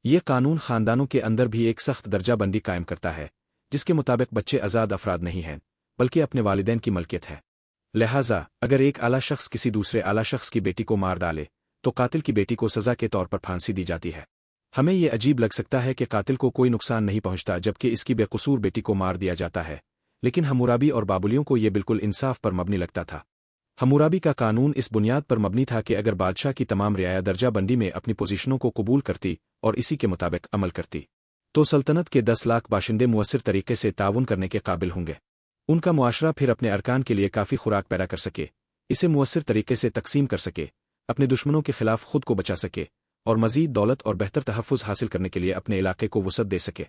یہ قانون خاندانوں کے اندر بھی ایک سخت درجہ بندی قائم کرتا ہے، جس کے مطابق بچے آزاد افراد نہیں ہیں بلکہ اپنے والدین کی ملکیت ہے۔ لہٰذا اگر ایک اعلیٰ شخص کسی دوسرے اعلیٰ شخص کی بیٹی کو مار ڈالے تو قاتل کی بیٹی کو سزا کے طور پر پھانسی دی جاتی ہے۔ ہمیں یہ عجیب لگ سکتا ہے کہ قاتل کو کوئی نقصان نہیں پہنچتا جبکہ اس کی بے قصور بیٹی کو مار دیا جاتا ہے، لیکن حمورابی اور بابلیوں کو یہ بالکل انصاف پر مبنی لگتا تھا۔ حمورابی کا قانون اس بنیاد پر مبنی تھا کہ اگر بادشاہ کی تمام رعایا درجہ بندی میں اپنی پوزیشنوں کو قبول کرتی اور اسی کے مطابق عمل کرتی تو سلطنت کے 10 لاکھ باشندے مؤثر طریقے سے تعاون کرنے کے قابل ہوں گے۔ ان کا معاشرہ پھر اپنے ارکان کے لیے کافی خوراک پیدا کر سکے، اسے مؤثر طریقے سے تقسیم کر سکے، اپنے دشمنوں کے خلاف خود کو بچا سکے اور مزید دولت اور بہتر تحفظ حاصل کرنے کے لیے اپنے علاقے کو وسعت دے سکے۔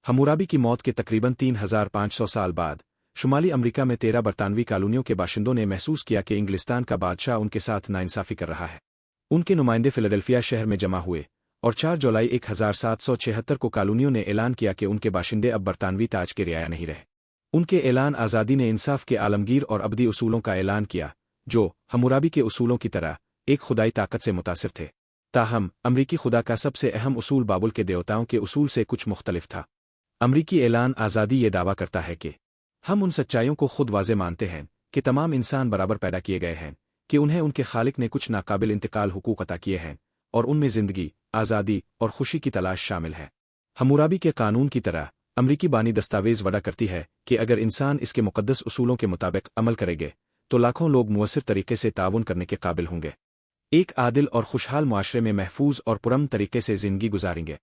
حمورابی کی موت کے تقریباً 3500 سال بعد شمالی امریکا میں 13 برطانوی کالونیوں کے باشندوں نے محسوس کیا کہ انگلستان کا بادشاہ ان کے ساتھ ناانصافی کر رہا ہے۔ ان کے نمائندے فیلاڈیلفیا شہر میں جمع ہوئے اور 4 جولائی 1776 کو کالونیوں نے اعلان کیا کہ ان کے باشندے اب برطانوی تاج کے رعایا نہیں رہے۔ ان کے اعلان آزادی نے انصاف کے عالمگیر اور ابدی اصولوں کا اعلان کیا جو حمورابی کے اصولوں کی طرح ایک خدائی طاقت سے متاثر تھے۔ تاہم امریکی خدا کا سب سے اہم اصول بابل کے دیوتاؤں کے اصول سے کچھ مختلف تھا۔ امریکی اعلان آزادی یہ دعویٰ کرتا ہے کہ ہم ان سچائیوں کو خود واضح مانتے ہیں کہ تمام انسان برابر پیدا کیے گئے ہیں، کہ انہیں ان کے خالق نے کچھ ناقابل انتقال حقوق عطا کیے ہیں اور ان میں زندگی، آزادی اور خوشی کی تلاش شامل ہے۔ حمورابی کے قانون کی طرح امریکی بانی دستاویز وعدہ کرتی ہے کہ اگر انسان اس کے مقدس اصولوں کے مطابق عمل کرے گے تو لاکھوں لوگ مؤثر طریقے سے تعاون کرنے کے قابل ہوں گے، ایک عادل اور خوشحال معاشرے میں محفوظ اور پرامن طریقے سے زندگی گزاریں گے۔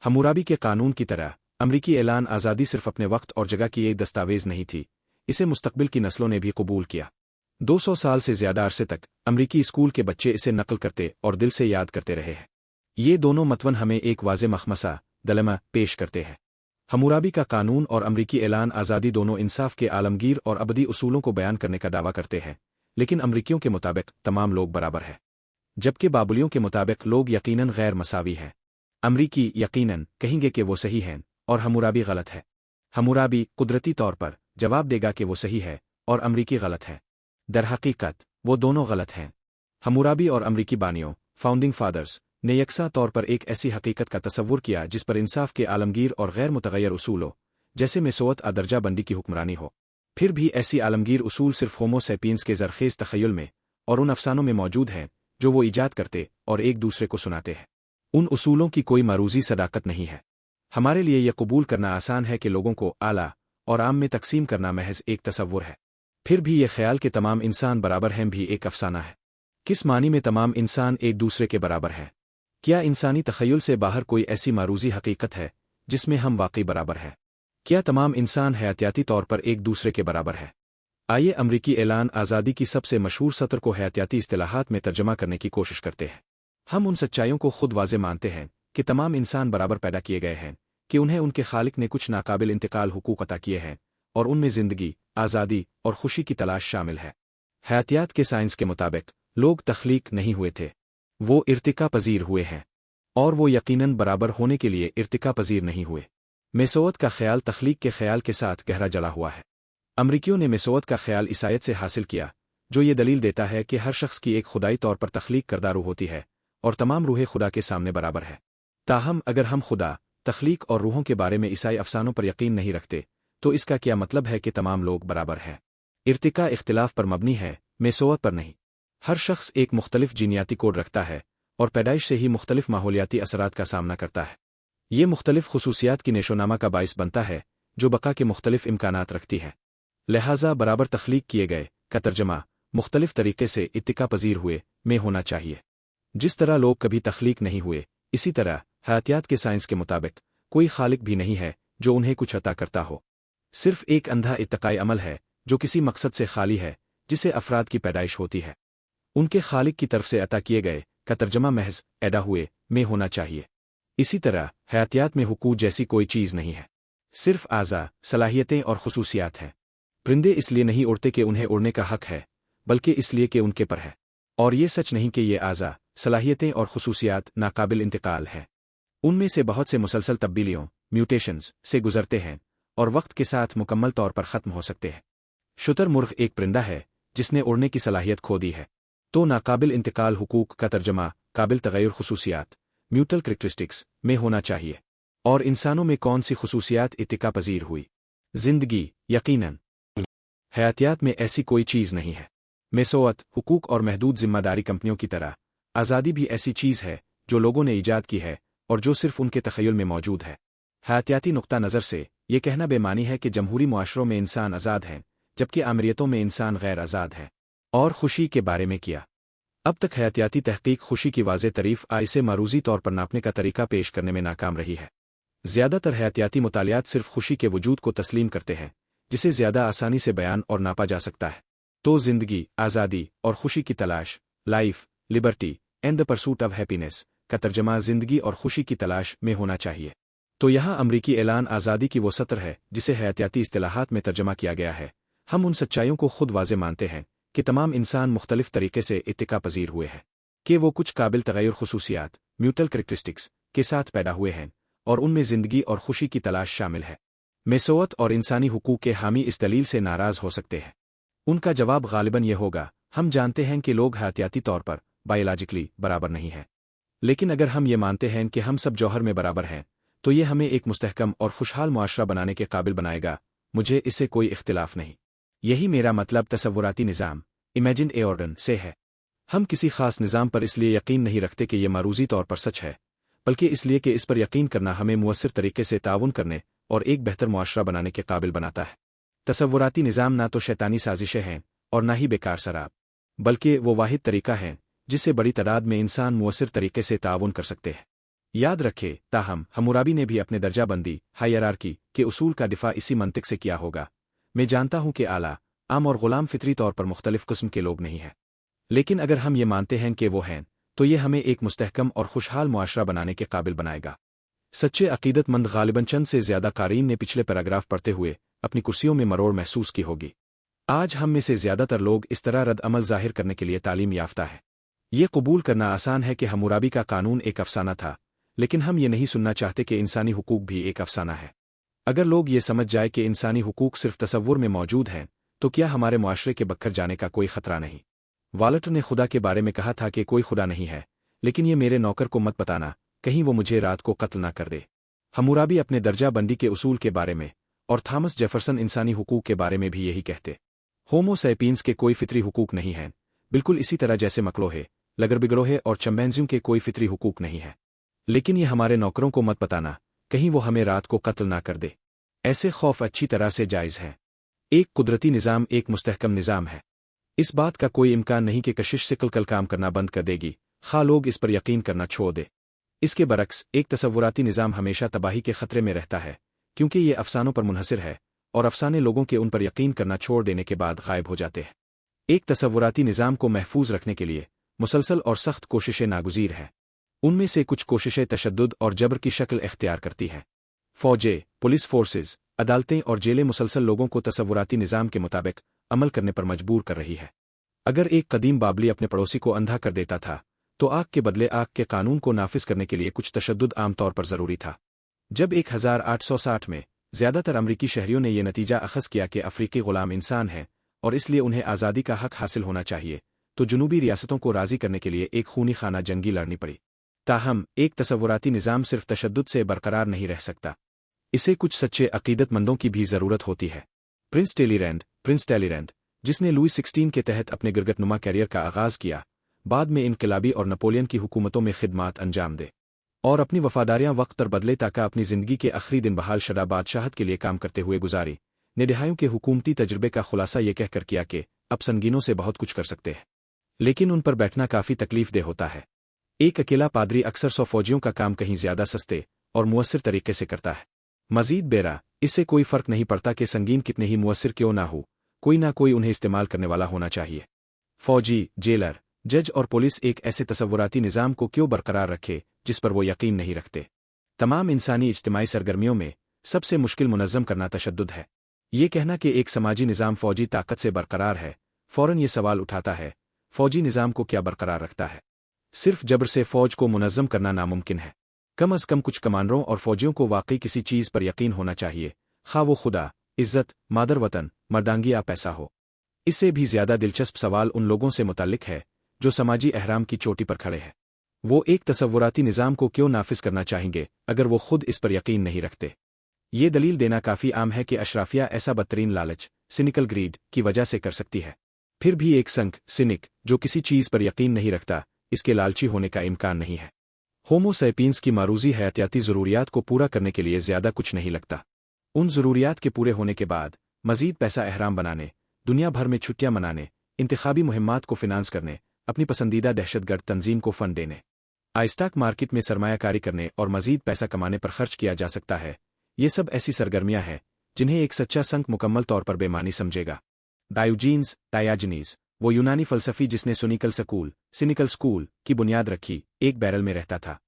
حمورابی کے قانون کی طرح امریکی اعلان آزادی صرف اپنے وقت اور جگہ کی ایک دستاویز نہیں تھی، اسے مستقبل کی نسلوں نے بھی قبول کیا۔ 200 سال سے زیادہ عرصے تک امریکی اسکول کے بچے اسے نقل کرتے اور دل سے یاد کرتے رہے ہیں۔ یہ دونوں متون ہمیں ایک واضح مخمصہ دلمہ پیش کرتے ہیں۔ حمورابی کا قانون اور امریکی اعلان آزادی دونوں انصاف کے عالمگیر اور ابدی اصولوں کو بیان کرنے کا دعویٰ کرتے ہیں، لیکن امریکیوں کے مطابق تمام لوگ برابر ہیں، جبکہ بابلیوں کے مطابق لوگ یقیناً غیر مساوی ہیں۔ امریکی یقیناً کہیں گے کہ وہ صحیح ہیں اور حمورابی غلط ہے۔ حمورابی قدرتی طور پر جواب دے گا کہ وہ صحیح ہے اور امریکی غلط ہے۔ درحقیقت وہ دونوں غلط ہیں۔ حمورابی اور امریکی بانیوں فاؤنڈنگ فادرز نے یکساں طور پر ایک ایسی حقیقت کا تصور کیا جس پر انصاف کے عالمگیر اور غیر متغیر اصولوں جیسے میسوت درجہ بندی کی حکمرانی ہو۔ پھر بھی ایسی عالمگیر اصول صرف ہومو سیپینز کے زرخیز تخیل میں اور ان افسانوں میں موجود ہیں جو وہ ایجاد کرتے اور ایک دوسرے کو سناتے ہیں۔ ان اصولوں کی کوئی معروضی صداقت نہیں ہے۔ ہمارے لیے یہ قبول کرنا آسان ہے کہ لوگوں کو اعلیٰ اور عام میں تقسیم کرنا محض ایک تصور ہے۔ پھر بھی یہ خیال کہ تمام انسان برابر ہیں بھی ایک افسانہ ہے۔ کس معنی میں تمام انسان ایک دوسرے کے برابر ہیں؟ کیا انسانی تخیل سے باہر کوئی ایسی معروضی حقیقت ہے جس میں ہم واقعی برابر ہیں؟ کیا تمام انسان حیاتیاتی طور پر ایک دوسرے کے برابر ہیں؟ آئیے امریکی اعلان آزادی کی سب سے مشہور سطر کو حیاتیاتی اصطلاحات میں ترجمہ کرنے کی کوشش کرتے ہیں۔ ہم ان سچائیوں کو خود واضح مانتے ہیں کہ تمام انسان برابر پیدا کیے گئے ہیں، کہ انہیں ان کے خالق نے کچھ ناقابل انتقال حقوق عطا کیے ہیں اور ان میں زندگی، آزادی اور خوشی کی تلاش شامل ہے۔ حیاتیات کے سائنس کے مطابق لوگ تخلیق نہیں ہوئے تھے، وہ ارتقا پذیر ہوئے ہیں، اور وہ یقیناً برابر ہونے کے لیے ارتقا پذیر نہیں ہوئے۔ میسوت کا خیال تخلیق کے خیال کے ساتھ گہرا جڑا ہوا ہے۔ امریکیوں نے میسوت کا خیال عیسائیت سے حاصل کیا، جو یہ دلیل دیتا ہے کہ ہر شخص کی ایک خدائی طور پر تخلیق کردہ روح ہوتی ہے اور تمام روحیں خدا کے سامنے برابر ہے۔ تاہم اگر ہم خدا، تخلیق اور روحوں کے بارے میں عیسائی افسانوں پر یقین نہیں رکھتے تو اس کا کیا مطلب ہے کہ تمام لوگ برابر ہیں؟ ارتقا اختلاف پر مبنی ہے، میسوت پر نہیں۔ ہر شخص ایک مختلف جینیاتی کوڈ رکھتا ہے اور پیدائش سے ہی مختلف ماحولیاتی اثرات کا سامنا کرتا ہے۔ یہ مختلف خصوصیات کی نشوونما کا باعث بنتا ہے جو بقا کے مختلف امکانات رکھتی ہے۔ لہٰذا برابر تخلیق کیے گئے کا ترجمہ مختلف طریقے سے ارتقا پذیر ہوئے میں ہونا چاہیے۔ جس طرح لوگ کبھی تخلیق نہیں ہوئے، اسی طرح حیاتیات کے سائنس کے مطابق کوئی خالق بھی نہیں ہے جو انہیں کچھ عطا کرتا ہو۔ صرف ایک اندھا اتقائی عمل ہے جو کسی مقصد سے خالی ہے، جسے افراد کی پیدائش ہوتی ہے۔ ان کے خالق کی طرف سے عطا کیے گئے کا ترجمہ محض پیدا ہوئے میں ہونا چاہیے۔ اسی طرح حیاتیات میں حقوق جیسی کوئی چیز نہیں ہے، صرف اعضاء، صلاحیتیں اور خصوصیات ہیں۔ پرندے اس لیے نہیں اڑتے کہ انہیں اڑنے کا حق ہے، بلکہ اس لیے کہ ان کے پر ہے، اور یہ سچ نہیں کہ یہ اعضاء، صلاحیتیں اور خصوصیات ناقابل انتقال ہیں۔ ان میں سے بہت سے مسلسل تبدیلیوں، میوٹیشنز سے گزرتے ہیں اور وقت کے ساتھ مکمل طور پر ختم ہو سکتے ہیں۔ شتر مرغ ایک پرندہ ہے جس نے اڑنے کی صلاحیت کھو دی ہے، تو ناقابل انتقال حقوق کا ترجمہ قابل تغیر خصوصیات म्यूटल कैरेक्टरिस्टिक्स में होना चाहिए। और इंसानों में कौन सी खुसूसियात इत्तिका पजीर हुई? जिंदगी, यकीनन। हयातियात में ऐसी कोई चीज़ नहीं है। मेसोअत, हुकूक और महदूद जिम्मेदारी कंपनियों की तरह आज़ादी भी ऐसी चीज़ है जो लोगों ने ईजाद की है और जो सिर्फ उनके तख़य्युल में मौजूद है। हयातियाती नुक्ता नज़र से ये कहना बेमानी है कि जमहूरी मुआशरों में इंसान आज़ाद हैं जबकि आमरीतों में इंसान गैर आज़ाद है। और खुशी के बारे में किया। अब तक हयातियाती तहकीक खुशी की वाज़े तारीफ़ इसे मारूज़ी तौर पर नापने का तरीका पेश करने में नाकाम रही है। ज़्यादातर हयातियाती मुतालियात सिर्फ खुशी के वजूद को तस्लीम करते हैं जिसे ज़्यादा आसानी से बयान और नापा जा सकता है। तो ज़िंदगी, आज़ादी और खुशी की तलाश, life, liberty and the pursuit of happiness का तर्जमा ज़िंदगी और खुशी की तलाश में होना चाहिए। तो यहाँ अमरीकी ऐलान आज़ादी की वो सत्र है जिसे हयातियाती इस्तिलाहात में तर्जमा किया गया है। हम उन सच्चाइयों को खुद वाज़े मानते हैं कि तमाम इंसान मुख्तलिफ तरीके से इत्तिका पजीर हुए हैं कि वो कुछ काबिल तगैर खुसूसियात, म्यूटल कैरेक्टरिस्टिक्स के साथ पैदा हुए हैं और उनमें ज़िंदगी और खुशी की तलाश शामिल है। मेसोअत और इंसानी हुकूक के हामी इस दलील से नाराज़ हो सकते हैं। उनका जवाब गालिबन यह होगा, हम जानते हैं कि लोग हयातियाती तौर पर बायोलॉजिकली बराबर नहीं हैं, लेकिन अगर हम ये मानते हैं कि हम सब जौहर में बराबर हैं तो ये हमें एक मुस्तहकम और खुशहाल मुआशरा बनाने के काबिल बनाएगा। मुझे इससे कोई इख्तिलाफ नहीं। यही मेरा मतलब तसव्वुराती निज़ाम, इमेजिन्ड ए ऑर्डर से है। हम किसी खास निज़ाम पर इसलिए यकीन नहीं रखते कि यह मारूज़ी तौर पर सच है, बल्कि इसलिए कि इस पर यकीन करना हमें मुअस्सिर तरीके से ताउन करने और एक बेहतर मुआशरा बनाने के काबिल बनाता है। तसव्वुराती निज़ाम ना तो शैतानी साजिशें हैं और ना ही बेकार शराब, बल्कि वो वाहिद तरीका है जिससे बड़ी तादाद में इंसान मुअस्सिर तरीके से ताउन कर सकते हैं। याद रखें, ताहम हम्मुराबी ने भी अपने दर्जाबंदी, हायरार्की के उसूल का दिफा इसी मंतिक से किया होगा। मैं जानता हूं कि आला, आम और गुलाम फितरी तौर पर मुख्तलिफ किस्म के लोग नहीं हैं, लेकिन अगर हम ये मानते हैं कि वो हैं तो ये हमें एक मुस्तहकम और खुशहाल मुआशरा बनाने के काबिल बनाएगा। सच्चे अकीदतमंद गालिबन चंद से ज़्यादा क़ारीन ने पिछले पैराग्राफ पढ़ते हुए अपनी कुर्सियों में मरोड़ महसूस की होगी। आज हम में से ज़्यादातर लोग इस तरह रद्द अमल ज़ाहिर करने के लिए तालीम याफ्ता है। ये कबूल करना आसान है कि हम्मुराबी का कानून एक अफसाना था, लेकिन हम ये नहीं सुनना चाहते कि इंसानी हुकूक भी एक अफसाना है। अगर लोग ये समझ जाए कि इंसानी हुकूक सिर्फ तसव्वुर में मौजूद हैं तो क्या हमारे मुआशरे के बक्खर जाने का कोई खतरा नहीं? वाल्टर ने खुदा के बारे में कहा था कि कोई खुदा नहीं है, लेकिन ये मेरे नौकर को मत बताना, कहीं वो मुझे रात को कत्ल ना कर दे। हम्मुराबी अपने दर्जा बंदी के उसूल के बारे में और थॉमस जेफरसन इंसानी हुकूक के बारे में भी यही कहते। होमो सैपियंस के कोई फितरी हुकूक नहीं हैं, बिल्कुल इसी तरह जैसे मकलोहे, लगरबिगरोहे और चंबैंजियों के कोई फितरी हुकूक नहीं है। लेकिन ये हमारे नौकरों को मत बताना, कहीं वो हमें रात को कत्ल ना कर दे। ऐसे खौफ अच्छी तरह से जायज़ हैं। एक कुदरती निज़ाम एक मुस्तहकम निज़ाम है। इस बात का कोई इम्कान नहीं कि कशिश सिकल कल काम करना बंद कर देगी, खा लोग इस पर यकीन करना छोड़ दे। इसके बरक्स एक तसव्वुराती निज़ाम हमेशा तबाही के खतरे में रहता है, क्योंकि ये अफसानों पर मुनहसिर है और अफसाने लोगों के उन पर यकीन करना छोड़ देने के बाद गायब हो जाते हैं। एक तसव्वुराती निज़ाम को महफूज रखने के लिए मुसलसल और सख्त कोशिशें नागुज़ीर हैं। उनमें से कुछ कोशिशें तशद्दुद और जबर की शक्ल इख्तियार करती हैं। फौजें, पुलिस फोर्सेस, अदालतें और जेलें मुसलसल लोगों को तसव्वुराती निज़ाम के मुताबिक अमल करने पर मजबूर कर रही है। अगर एक कदीम बाबली अपने पड़ोसी को अंधा कर देता था तो आग के बदले आग के कानून को नाफिज करने के लिए कुछ तशद्दुद आमतौर पर ज़रूरी था। जब 1860 में ज़्यादातर अमरीकी शहरियों ने यह नतीजा अखज़ किया कि अफ्रीकी ग़ुलाम इंसान हैं और इसलिए उन्हें आज़ादी का हक हासिल होना चाहिए, तो जुनूबी रियासतों को राज़ी करने के लिए एक खूनी खाना जंगी लड़नी पड़ी। ताहम एक तसव्वुराती निज़ाम सिर्फ तशद्दुद से बरकरार नहीं रह सकता, इसे कुछ सच्चे अकीदतमंदों की भी ज़रूरत होती है। प्रिंस टेलीरैंड, जिसने लुई 16 के तहत अपने गिरगटनुमा कैरियर का आगाज़ किया, बाद में इनकलाबी और नपोलियन की हुकूमतों में खिदमात अंजाम दे और अपनी वफ़ादारियां वक्त पर बदले ताकि अपनी ज़िंदगी के आखिरी दिन बहाल शुदा बादशाहत के लिए काम करते हुए गुजारी, ने दहाइयों के हुकूमती तजुर्बे का खुलासा ये कहकर किया कि अब संगीनों से बहुत कुछ कर सकते हैं, लेकिन उन पर बैठना काफ़ी तकलीफ दे होता है। एक अकेला पादरी अक्सर 100 फौजियों का काम कहीं ज़्यादा सस्ते और मुअस्सिर तरीके से करता है। मज़ीद बेरा, इससे कोई फ़र्क नहीं पड़ता कि संगीन कितने ही मुअस्सिर क्यों ना हो, कोई ना कोई उन्हें इस्तेमाल करने वाला होना चाहिए। फौजी, जेलर, जज और पुलिस एक ऐसे तसव्वुराती निज़ाम को क्यों बरकरार रखे जिस पर वो यकीन नहीं रखते? तमाम इंसानी इज्तिमाई सरगर्मियों में सबसे मुश्किल मुनज़्ज़म करना तशद्दुद है। ये कहना कि एक समाजी निज़ाम फ़ौजी ताकत से बरकरार है, फ़ौरन ये सवाल उठाता है, फ़ौजी निज़ाम को क्या बरकरार रखता है? सिर्फ जबर से फ़ौज को मुनज़्ज़म करना नामुमकिन है। कम अज़ कम कुछ कमांडरों और फ़ौजियों को वाकई किसी चीज़ पर यकीन होना चाहिए, खा वो खुदा, इज़्ज़त, मादर वतन, मर्दांगी या पैसा हो। इससे भी ज़्यादा दिलचस्प सवाल उन लोगों से मुताल्लिक है जो समाजी अहराम की चोटी पर खड़े हैं। वो एक तसव्वुराती निज़ाम को क्यों नाफिज करना चाहेंगे अगर वो खुद इस पर यकीन नहीं रखते। ये दलील देना काफ़ी आम है कि अशराफिया ऐसा बदतरीन लालच, सिनिकल ग्रीड, की वजह से कर सकती है। फिर भी एक संक, सिनिक, जो किसी चीज़ पर यकीन नहीं रखता, इसके लालची होने का इम्कान नहीं है। होमो सैपियंस की मारूजी हयातियाती ज़रूरियात को पूरा करने के लिए ज़्यादा कुछ नहीं लगता। उन ज़रूरियात के पूरे होने के बाद मज़ीद पैसा अहराम बनाने, दुनिया भर में छुट्टियां मनाने, इंतखाबी मुहिम्मात को फिनांस करने, अपनी पसंदीदा दहशतगर्द तंजीम को फंड देने, स्टॉक मार्केट में सरमायाकारी करने और मज़ीद पैसा कमाने पर खर्च किया जा सकता है। ये सब ऐसी सरगर्मियां हैं जिन्हें एक सच्चा संक मुकम्मल तौर पर बेमानी समझेगा। डायोजीनीज, वो यूनानी फ़लसफ़ी जिसने सिनिकल स्कूल की बुनियाद रखी, एक बैरल में रहता था।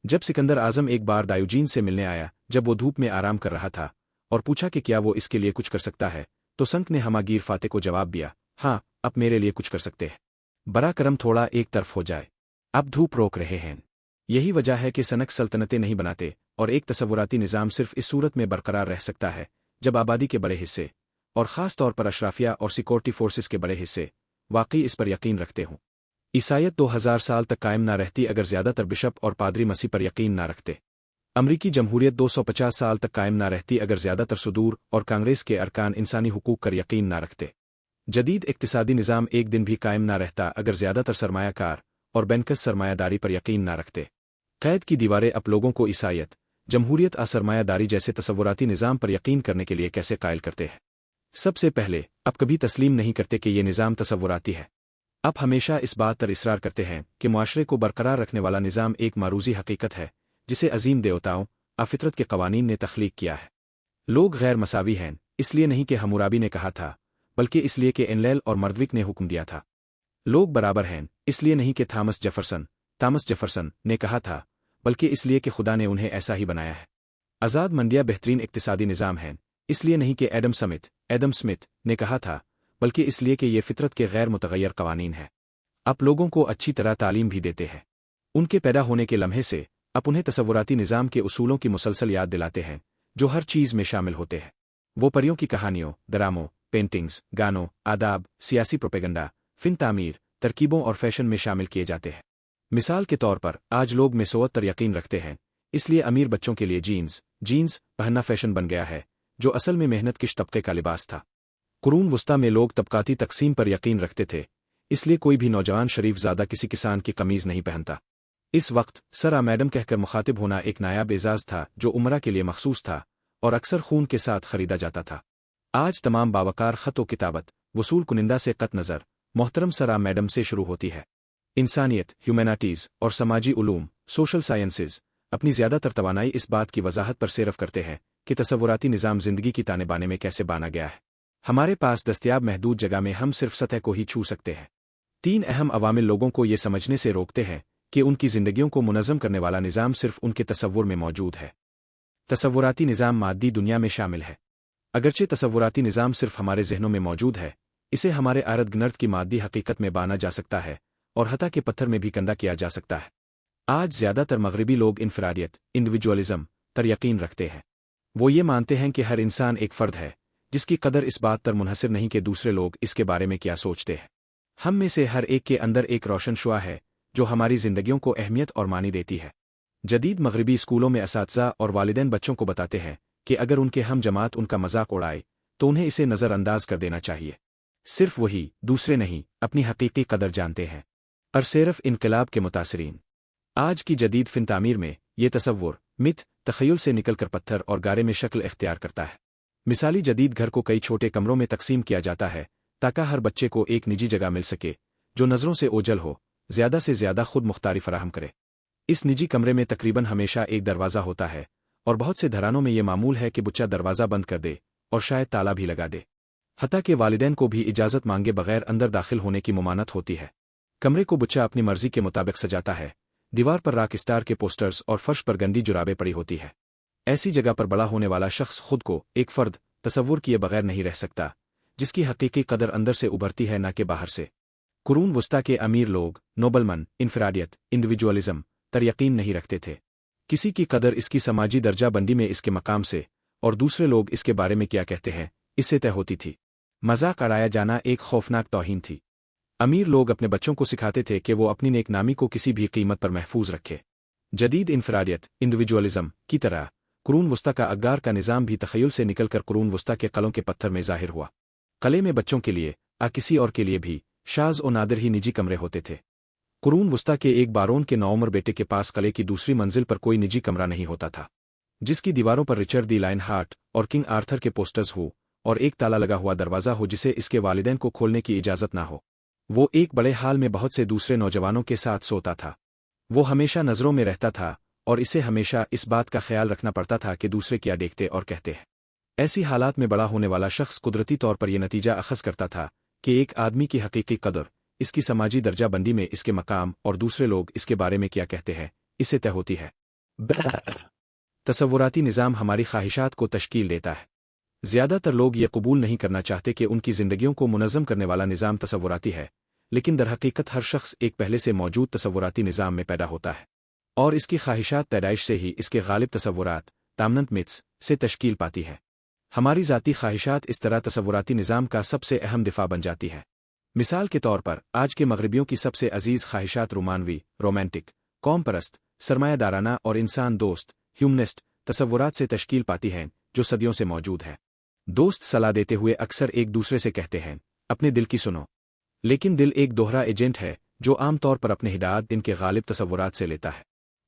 जब सिकंदर आज़म एक बार डायोजीन से मिलने आया जब वो धूप में आराम कर रहा था और पूछा कि क्या वो इसके लिए कुछ कर सकता है, तो संक ने हमागीर फाते को जवाब दिया, हाँ, अब मेरे लिए कुछ कर सकते हैं। बरा करम थोड़ा एक तरफ हो जाए, अब धूप रोक रहे हैं। यही वजह है कि सनक सल्तनतें नहीं बनाते और एक तसव्वुराती निज़ाम सिर्फ इस सूरत में बरकरार रह सकता है जब आबादी के बड़े हिस्से, और ख़ास तौर पर अशराफिया और सिक्योरिटी फोर्सेस के बड़े हिस्से, वाकई इस पर यकीन रखते हों। ईसाईयत 2000 साल तक कायम ना रहती अगर ज़्यादातर बिशप और पादरी मसीह पर यकीन ना रखते। अमरीकी जमहूरियत 250 साल तक कायम ना रहती अगर ज़्यादातर सदूर और कांग्रेस के अरकान इंसानी हुकूक पर यकीन ना रखते। जदीद इक्तिसादी निज़ाम एक दिन भी कायम ना रहता अगर ज़्यादातर सरमायाकार और बैंकर्स सरमायादारी पर यकीन ना रखते। कैद की दीवारें अब लोगों को ईसाईयत, जमहूरियत सरमायादारी जैसे तसव्वुराती निज़ाम पर यकीन करने के लिए कैसे कायल करते हैं। सबसे पहले, अब कभी तस्लीम नहीं करते कि ये निज़ाम तसव्वुराती है। अब हमेशा इस बात पर इसरार करते हैं कि मुआशरे को बरकरार रखने वाला निज़ाम एक मारूजी हकीकत है जिसे अजीम देवताओं, फितरत के कवानीन ने तख्लीक किया है। लोग गैर मसावी हैं, इसलिए नहीं कि हम्मुराबी ने कहा था, बल्कि इसलिए कि एनलेल और मर्दविक ने हुक्म दिया था। लोग बराबर हैं, इसलिए नहीं कि थॉमस जेफरसन ने कहा था, बल्कि इसलिए कि खुदा ने उन्हें ऐसा ही बनाया है। आज़ाद मंडियाँ बेहतरीन इक्तिसादी निज़ाम हैं, इसलिए नहीं कि एडम स्मिथ ने कहा था, बल्कि इसलिए कि ये फितरत के गैर मुतगय्यर कवानीन है। आप लोगों को अच्छी तरह तालीम भी देते हैं। उनके पैदा होने के लम्हे से आप उन्हें तसव्वुराती निज़ाम के उसूलों की मुसलसल याद दिलाते हैं जो हर चीज़ में शामिल होते हैं। वो परियों की कहानियों, ड्रामों, पेंटिंग्स, गानों, आदाब, सियासी प्रोपेगेंडा, फिन तामीर, तरकीबों और फैशन में शामिल किए जाते हैं। मिसाल के तौर पर आज लोग मेसोवत पर यकीन रखते हैं, इसलिए अमीर बच्चों के लिए जीन्स पहनना फैशन बन गया है, जो असल में मेहनत किश तबके का लिबास था। कुरून वस्ता में लोग तबकाती तकसीम पर यकीन रखते थे, इसलिए कोई भी नौजवान शरीफ ज़्यादा किसी किसान की कमीज़ नहीं पहनता। इस वक्त सर मैडम कहकर मुखातिब होना एक नायाब एजाज़ था जो उमरा के लिए मखसूस था और अक्सर खून के साथ खरीदा जाता था। आज तमाम बावकार ख़त व किताबत वसूल कुनिंदा से कत नज़र मोहतरम सर मैडम से शुरू होती है। इंसानियत, ह्यूमैनिटीज़ और समाजी उलूम, सोशल साइंसेज अपनी ज़्यादातर तवानाई इस बात की वजाहत पर सेरफ करते हैं कि तसव्वुराती निज़ाम ज़िंदगी की ताने बाने में कैसे बाना गया है। हमारे पास दस्तयाब महदूद जगह में हम सिर्फ सतह को ही छू सकते हैं। 3 अहम अवामिल लोगों को ये समझने से रोकते हैं कि उनकी ज़िंदगियों को मुनज़्ज़म करने वाला निज़ाम सिर्फ उनके तसव्वुर में मौजूद है। तसव्वुराती निज़ाम मादी दुनिया में शामिल है। अगरचे तसव्वुराती निज़ाम सिर्फ हमारे जहनों में मौजूद है, इसे हमारे आरद गिनर्द की मादी हकीकत में बाना जा सकता है और हता के पत्थर में भी कंदा किया जा सकता है। आज ज़्यादातर मगरिबी लोग इनफरादियत, इंडिविजुअलिज्म पर यकीन रखते हैं। वो ये मानते हैं कि हर इंसान एक फ़र्द है जिसकी कदर इस बात पर मुनहसर नहीं कि दूसरे लोग इसके बारे में क्या सोचते हैं। हम में से हर एक के अंदर एक रोशन शुआ है जो हमारी ज़िंदगियों को अहमियत और मानी देती है। जदीद मगरिबी स्कूलों में असातिज़ा और वालिदैन बच्चों को बताते हैं कि अगर उनके हम जमात उनका मजाक उड़ाए तो उन्हें इसे नज़रअंदाज कर देना चाहिए। सिर्फ वही, दूसरे नहीं, अपनी हकीकी कदर जानते हैं। और सिर्फ इनकलाब के मुतासरीन। आज की जदीद फिन तामीर में ये तसव्वुर, मिथ, तख़य्युल से निकलकर पत्थर और गारे में शक्ल इख्तियार करता है। मिसाली जदीद घर को कई छोटे कमरों में तकसीम किया जाता है ताकि हर बच्चे को एक निजी जगह मिल सके जो नज़रों से ओझल हो, ज़्यादा से ज़्यादा खुद मुख्तारी फराहम करे। इस निजी कमरे में तकरीबन हमेशा एक दरवाज़ा होता है और बहुत से घरानों में ये मामूल है कि बच्चा दरवाज़ा बंद कर दे और शायद ताला भी लगा दे। हत्ता के वालिदैन को भी इजाज़त मांगे बगैर अंदर दाखिल होने की मुमानत होती है। कमरे को बच्चा अपनी मर्जी के मुताबिक सजाता है। दीवार पर रॉक स्टार के पोस्टर्स और फर्श पर गंदी जुराबें पड़ी होती है। ऐसी जगह पर बड़ा होने वाला शख्स खुद को एक फ़र्द तसव्वुर किए बगैर नहीं रह सकता, जिसकी हकीकी कदर अंदर से उभरती है न कि बाहर से। कुरून वस्ता के अमीर लोग नोबलमन, इनफरादियत, इंडिविजुअलिज्म पर यकीन नहीं रखते थे। किसी की कदर इसकी समाजी दर्जा बंदी में इसके मकाम से और दूसरे लोग इसके बारे में क्या कहते हैं इससे तय होती थी। मजाक उड़ाया जाना एक खौफनाक तौहीन थी। अमीर लोग अपने बच्चों को सिखाते थे कि वो अपनी नेकनामी को किसी भी कीमत पर महफूज रखे। जदीद इनफरादियत इंडिविजुअलिज्म की तरह कुरून वस्ता का अगार का निज़ाम भी तख़य्युल से निकलकर कुरून वस्ता के कलों के पत्थर में ज़ाहिर हुआ। कले में बच्चों के लिए किसी और के लिए भी शाज़ और नादिर ही निजी कमरे होते थे। कुरून वस्ता के एक बारोन के नौउम्र बेटे के पास कले की दूसरी मंजिल पर कोई निजी कमरा नहीं होता था, जिसकी दीवारों पर रिचर्ड दी लायनहार्ट और किंग आर्थर के पोस्टर्स हो और एक ताला लगा हुआ दरवाज़ा हो जिसे इसके वालिदैन को खोलने की इजाज़त ना हो। वो एक बड़े हाल में बहुत से दूसरे नौजवानों के साथ सोता था। वो हमेशा नज़रों में रहता था और इसे हमेशा इस बात का ख्याल रखना पड़ता था कि दूसरे क्या देखते और कहते हैं। ऐसी हालात में बड़ा होने वाला शख्स कुदरती तौर पर यह नतीजा अखज़ करता था कि एक आदमी की हकीकी कदर, इसकी समाजी दर्जा बंदी में इसके मकाम और दूसरे लोग इसके बारे में क्या कहते हैं, इससे तय होती है। तसव्वुराती निज़ाम हमारी ख्वाहिशात को तश्कील देता है। ज़्यादातर लोग ये कबूल नहीं करना चाहते कि उनकी ज़िंदगियों को मुनज़्ज़म करने वाला निज़ाम तसव्वुराती है, लेकिन दरहकीकत हर शख्स एक पहले से मौजूद तसव्वुराती निज़ाम में पैदा होता है और इसकी ख्वाहिशात पैदाइश से ही इसके गालिब तसव्वुरात तामनंत मिथ्स से तश्कील पाती है। हमारी ज़ाती ख्वाहिशात इस तरह तसव्वुराती निज़ाम का सबसे अहम दिफा बन जाती है। मिसाल के तौर पर आज के मगरबियों की सबसे अजीज़ ख्वाहिशात रोमानवी, रोमांटिक, कौम परस्त, सरमायादाराना और इंसान दोस्त ह्यूमनिस्ट तसव्वुरात से तश्कील पाती हैं, जो सदियों से मौजूद है। दोस्त सलाह देते हुए अक्सर एक दूसरे से कहते हैं, अपने दिल की सुनो। लेकिन दिल एक दोहरा एजेंट है जो आम तौर पर अपने हिदायत इनके गालिब तसव्वुरात से लेता है।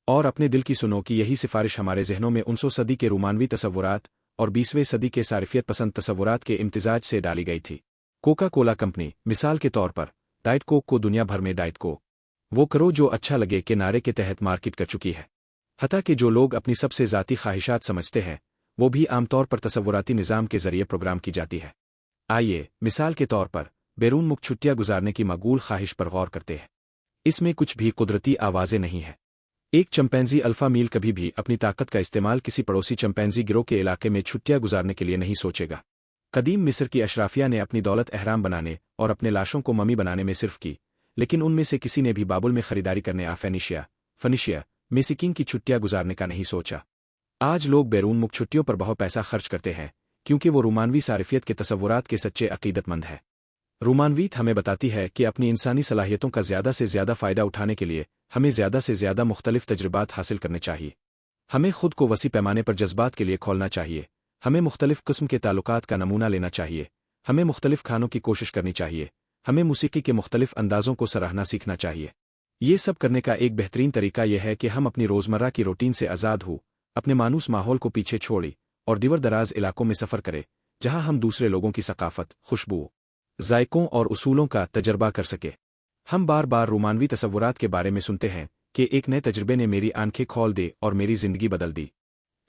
और अपने दिल की सुनो की यही सिफारिश हमारे जहनों में 19वीं सदी के रोमानवी तसव्वुरात और 20वीं सदी के सारिफियत पसंद तसव्वुरात के इम्तिजाज से डाली गई थी। कोका कोला कंपनी मिसाल के तौर पर डाइट कोक को दुनिया भर में डाइट कोक वो करो जो अच्छा लगे के नारे के तहत मार्केट कर चुकी है। हता कि जो लोग अपनी सबसे ज़ाती ख्वाहिशात समझते हैं वो भी आमतौर पर तसव्वुराती निज़ाम के ज़रिए प्रोग्राम की जाती है। आइए मिसाल के तौर पर बैरून मुल्क छुट्टियां गुजारने की मकबूल ख्वाहिश पर गौर करते हैं। इसमें कुछ भी कुदरती आवाज़ें नहीं है। एक चंपैंजी अल्फ़ा मील कभी भी अपनी ताकत का इस्तेमाल किसी पड़ोसी चंपैंजी गिरोह के इलाके में छुट्टियां गुजारने के लिए नहीं सोचेगा। कदीम मिस्र की अशराफिया ने अपनी दौलत अहराम बनाने और अपने लाशों को ममी बनाने में सिर्फ की, लेकिन उनमें से किसी ने भी बाबुल में खरीदारी करने फनिशिया में सिकिंग की छुट्टियां गुजारने का नहीं सोचा। आज लोग बैरून मुल्क छुट्टियों पर बहुत पैसा खर्च करते हैं क्योंकि वो रोमानवी सारिफियत के तसव्वुरात के सच्चे अकीदतमंद है। रोमानवीत हमें बताती है कि अपनी इंसानी सलाहियतों का ज़्यादा से ज़्यादा फ़ायदा उठाने के लिए हमें ज़्यादा से ज़्यादा मुख्तलिफ तजुर्बात हासिल करने चाहिए। हमें खुद को वसी पैमाने पर जज्बात के लिए खोलना चाहिए। हमें मुख्तलिफ किस्म के ताल्लुकात का नमूना लेना चाहिए। हमें मुख्तलिफ खानों की कोशिश करनी चाहिए। हमें मूसीकी के मुख्तलिफ अंदाज़ों को सराहना सीखना चाहिए। ये सब करने का एक बेहतरीन तरीका यह है कि हम अपनी रोज़मर्रा की रूटीन से आज़ाद हो, अपने मानूस माहौल को पीछे छोड़ी और दिवर दराज इलाकों में सफ़र करें जहां हम दूसरे लोगों की सकाफत, खुशबू, जायकों और उसूलों का तजर्बा कर सके। हम बार बार रोमानवी तसव्वुरात के बारे में सुनते हैं कि एक नए तजर्बे ने मेरी आंखें खोल दी और मेरी ज़िंदगी बदल दी।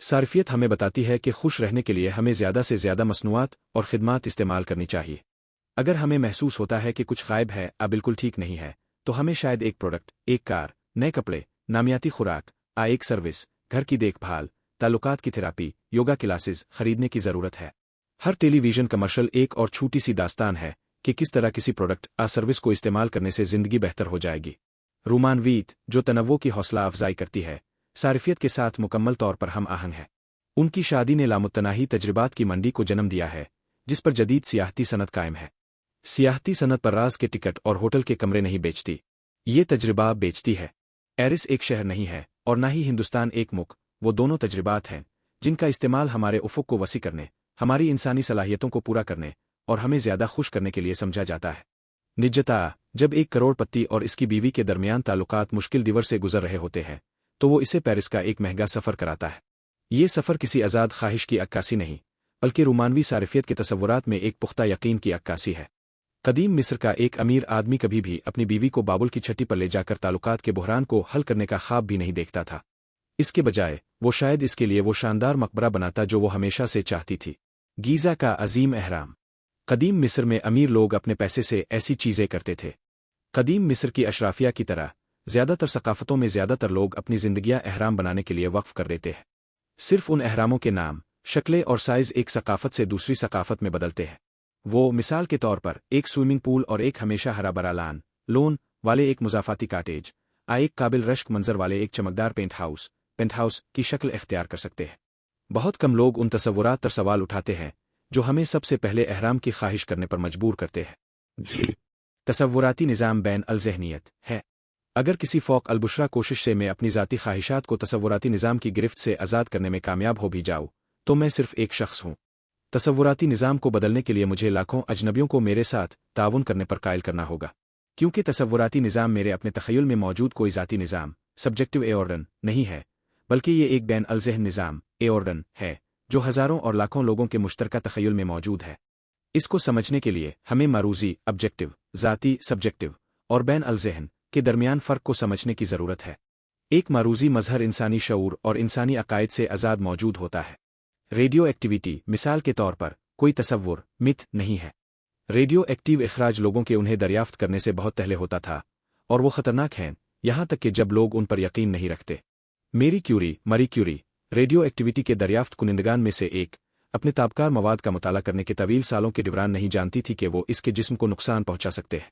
सारिफियत हमें बताती है कि खुश रहने के लिए हमें ज़्यादा से ज़्यादा मसनूआत और खिदमात इस्तेमाल करनी चाहिए। अगर हमें महसूस होता है कि कुछ गायब है, बिल्कुल ठीक नहीं है, तो हमें शायद एक प्रोडक्ट, एक कार, नए कपड़े, नामियाती खुराक, एक सर्विस, घर की देखभाल, ताल्लुकात की थेरापी, योगा क्लासेस खरीदने की ज़रूरत है। हर टेलीविज़न कमर्शियल एक और छोटी सी दास्तान है कि किस तरह किसी प्रोडक्ट सर्विस को इस्तेमाल करने से ज़िंदगी बेहतर हो जाएगी। रोमानवीत जो तनव्वो की हौसला अफजाई करती है, सारिफियत के साथ मुकम्मल तौर पर हम आहंग है। उनकी शादी ने लामुत्तनाही तजर्बात की मंडी को जन्म दिया है जिस पर जदीद सियाहती सनत कायम है। सियाहती सनत पर राज के टिकट और होटल के कमरे नहीं बेचती, ये तजर्बा बेचती है। एरिस एक शहर नहीं है और न ही हिंदुस्तान एक मुल्क, वो दोनों तजर्बात हैं जिनका इस्तेमाल हमारे उफ़ुक़ को वसी करने, हमारी इंसानी सलाहियतों को पूरा करने और हमें ज़्यादा खुश करने के लिए समझा जाता है। निजता जब एक करोड़पति और इसकी बीवी के दरमियान ताल्लुकात मुश्किल दिवर से गुजर रहे होते हैं तो वो इसे पेरिस का एक महंगा सफ़र कराता है। ये सफ़र किसी आज़ाद ख्वाहिश की अक्कासी नहीं, बल्कि रोमानवी सारिफियत के तसव्वुरात में एक पुख्ता यकीन की अक्कासी है। कदीम मिस्र का एक अमीर आदमी कभी भी अपनी बीवी को बाबुल की छठी पर ले जाकर ताल्लुकात के बहरान को हल करने का ख्वाब भी नहीं देखता था। इसके बजाय वो शायद इसके लिए वो शानदार मकबरा बनाता जो वो हमेशा से चाहती थी, गीज़ा का अजीम अहराम। कदीम मिस्र में अमीर लोग अपने पैसे से ऐसी चीज़ें करते थे। कदीम मिस्र की अशराफिया की तरह ज़्यादातर सकाफ़तों में ज़्यादातर लोग अपनी ज़िंदगियाँ अहराम बनाने के लिए वक्फ कर देते हैं। सिर्फ उन अहरामों के नाम, शक्लें और साइज़ एक सकाफ़त से दूसरी सकाफ़त में बदलते हैं। वो मिसाल के तौर पर एक स्विमिंग पूल और एक हमेशा हरा भरा लोन वाले एक मुज़ाफ़ाती काटेज, एक काबिल रश्क मंजर वाले एक चमकदार पेंट हाउस की शक्ल इख्तियार कर सकते हैं। बहुत कम लोग उन तसव्वुरात पर सवाल उठाते हैं जो हमें सबसे पहले अहराम की ख्वाहिश करने पर मजबूर करते हैं। तसव्वुराती निज़ाम बैन अल-ज़हनियत है। अगर किसी फ़ौक़ अल-बुशरा कोशिश से मैं अपनी ज़ाती ख्वाहिशात को तसव्वुराती निज़ाम की गिरफ्त से आज़ाद करने में कामयाब हो भी जाऊँ, तो मैं सिर्फ एक शख्स हूँ। तसव्वुराती निज़ाम को बदलने के लिए मुझे लाखों अजनबियों को मेरे साथ ताउन करने पर कायल करना होगा, क्योंकि तसव्वुराती निज़ाम मेरे अपने तख़य्युल में मौजूद कोई ज़ाती निज़ाम सब्जेक्टिव ऑर्डन नहीं है, बल्कि ये एक बैन अल-ज़हन निज़ाम ऑर्डन है जो हज़ारों और लाखों लोगों के मुश्तरका तख़य्युल में मौजूद है। इसको समझने के लिए हमें मारूज़ी ऑब्जेक्टिव, ज़ाती सब्जेक्टिव और बैन अल-ज़हन के दरमियान फ़र्क को समझने की ज़रूरत है। एक मारूज़ी मज़हर इंसानी शऊर और इंसानी अकायद से आज़ाद मौजूद होता है। रेडियो एक्टिविटी मिसाल के तौर पर कोई तसव्वुर मिथ नहीं है। रेडियो एक्टिव इखराज लोगों के उन्हें दरियाफ्त करने से बहुत पहले होता था, और वो ख़तरनाक हैं यहाँ तक कि जब लोग उन पर यकीन नहीं रखते। मरी क्यूरी रेडियो एक्टिविटी के दरियाफ्त कुनिंदगान में से एक, अपने ताबकार मवाद का मुताला करने के तवील सालों के दौरान नहीं जानती थी कि वो इसके जिस्म को नुकसान पहुंचा सकते हैं।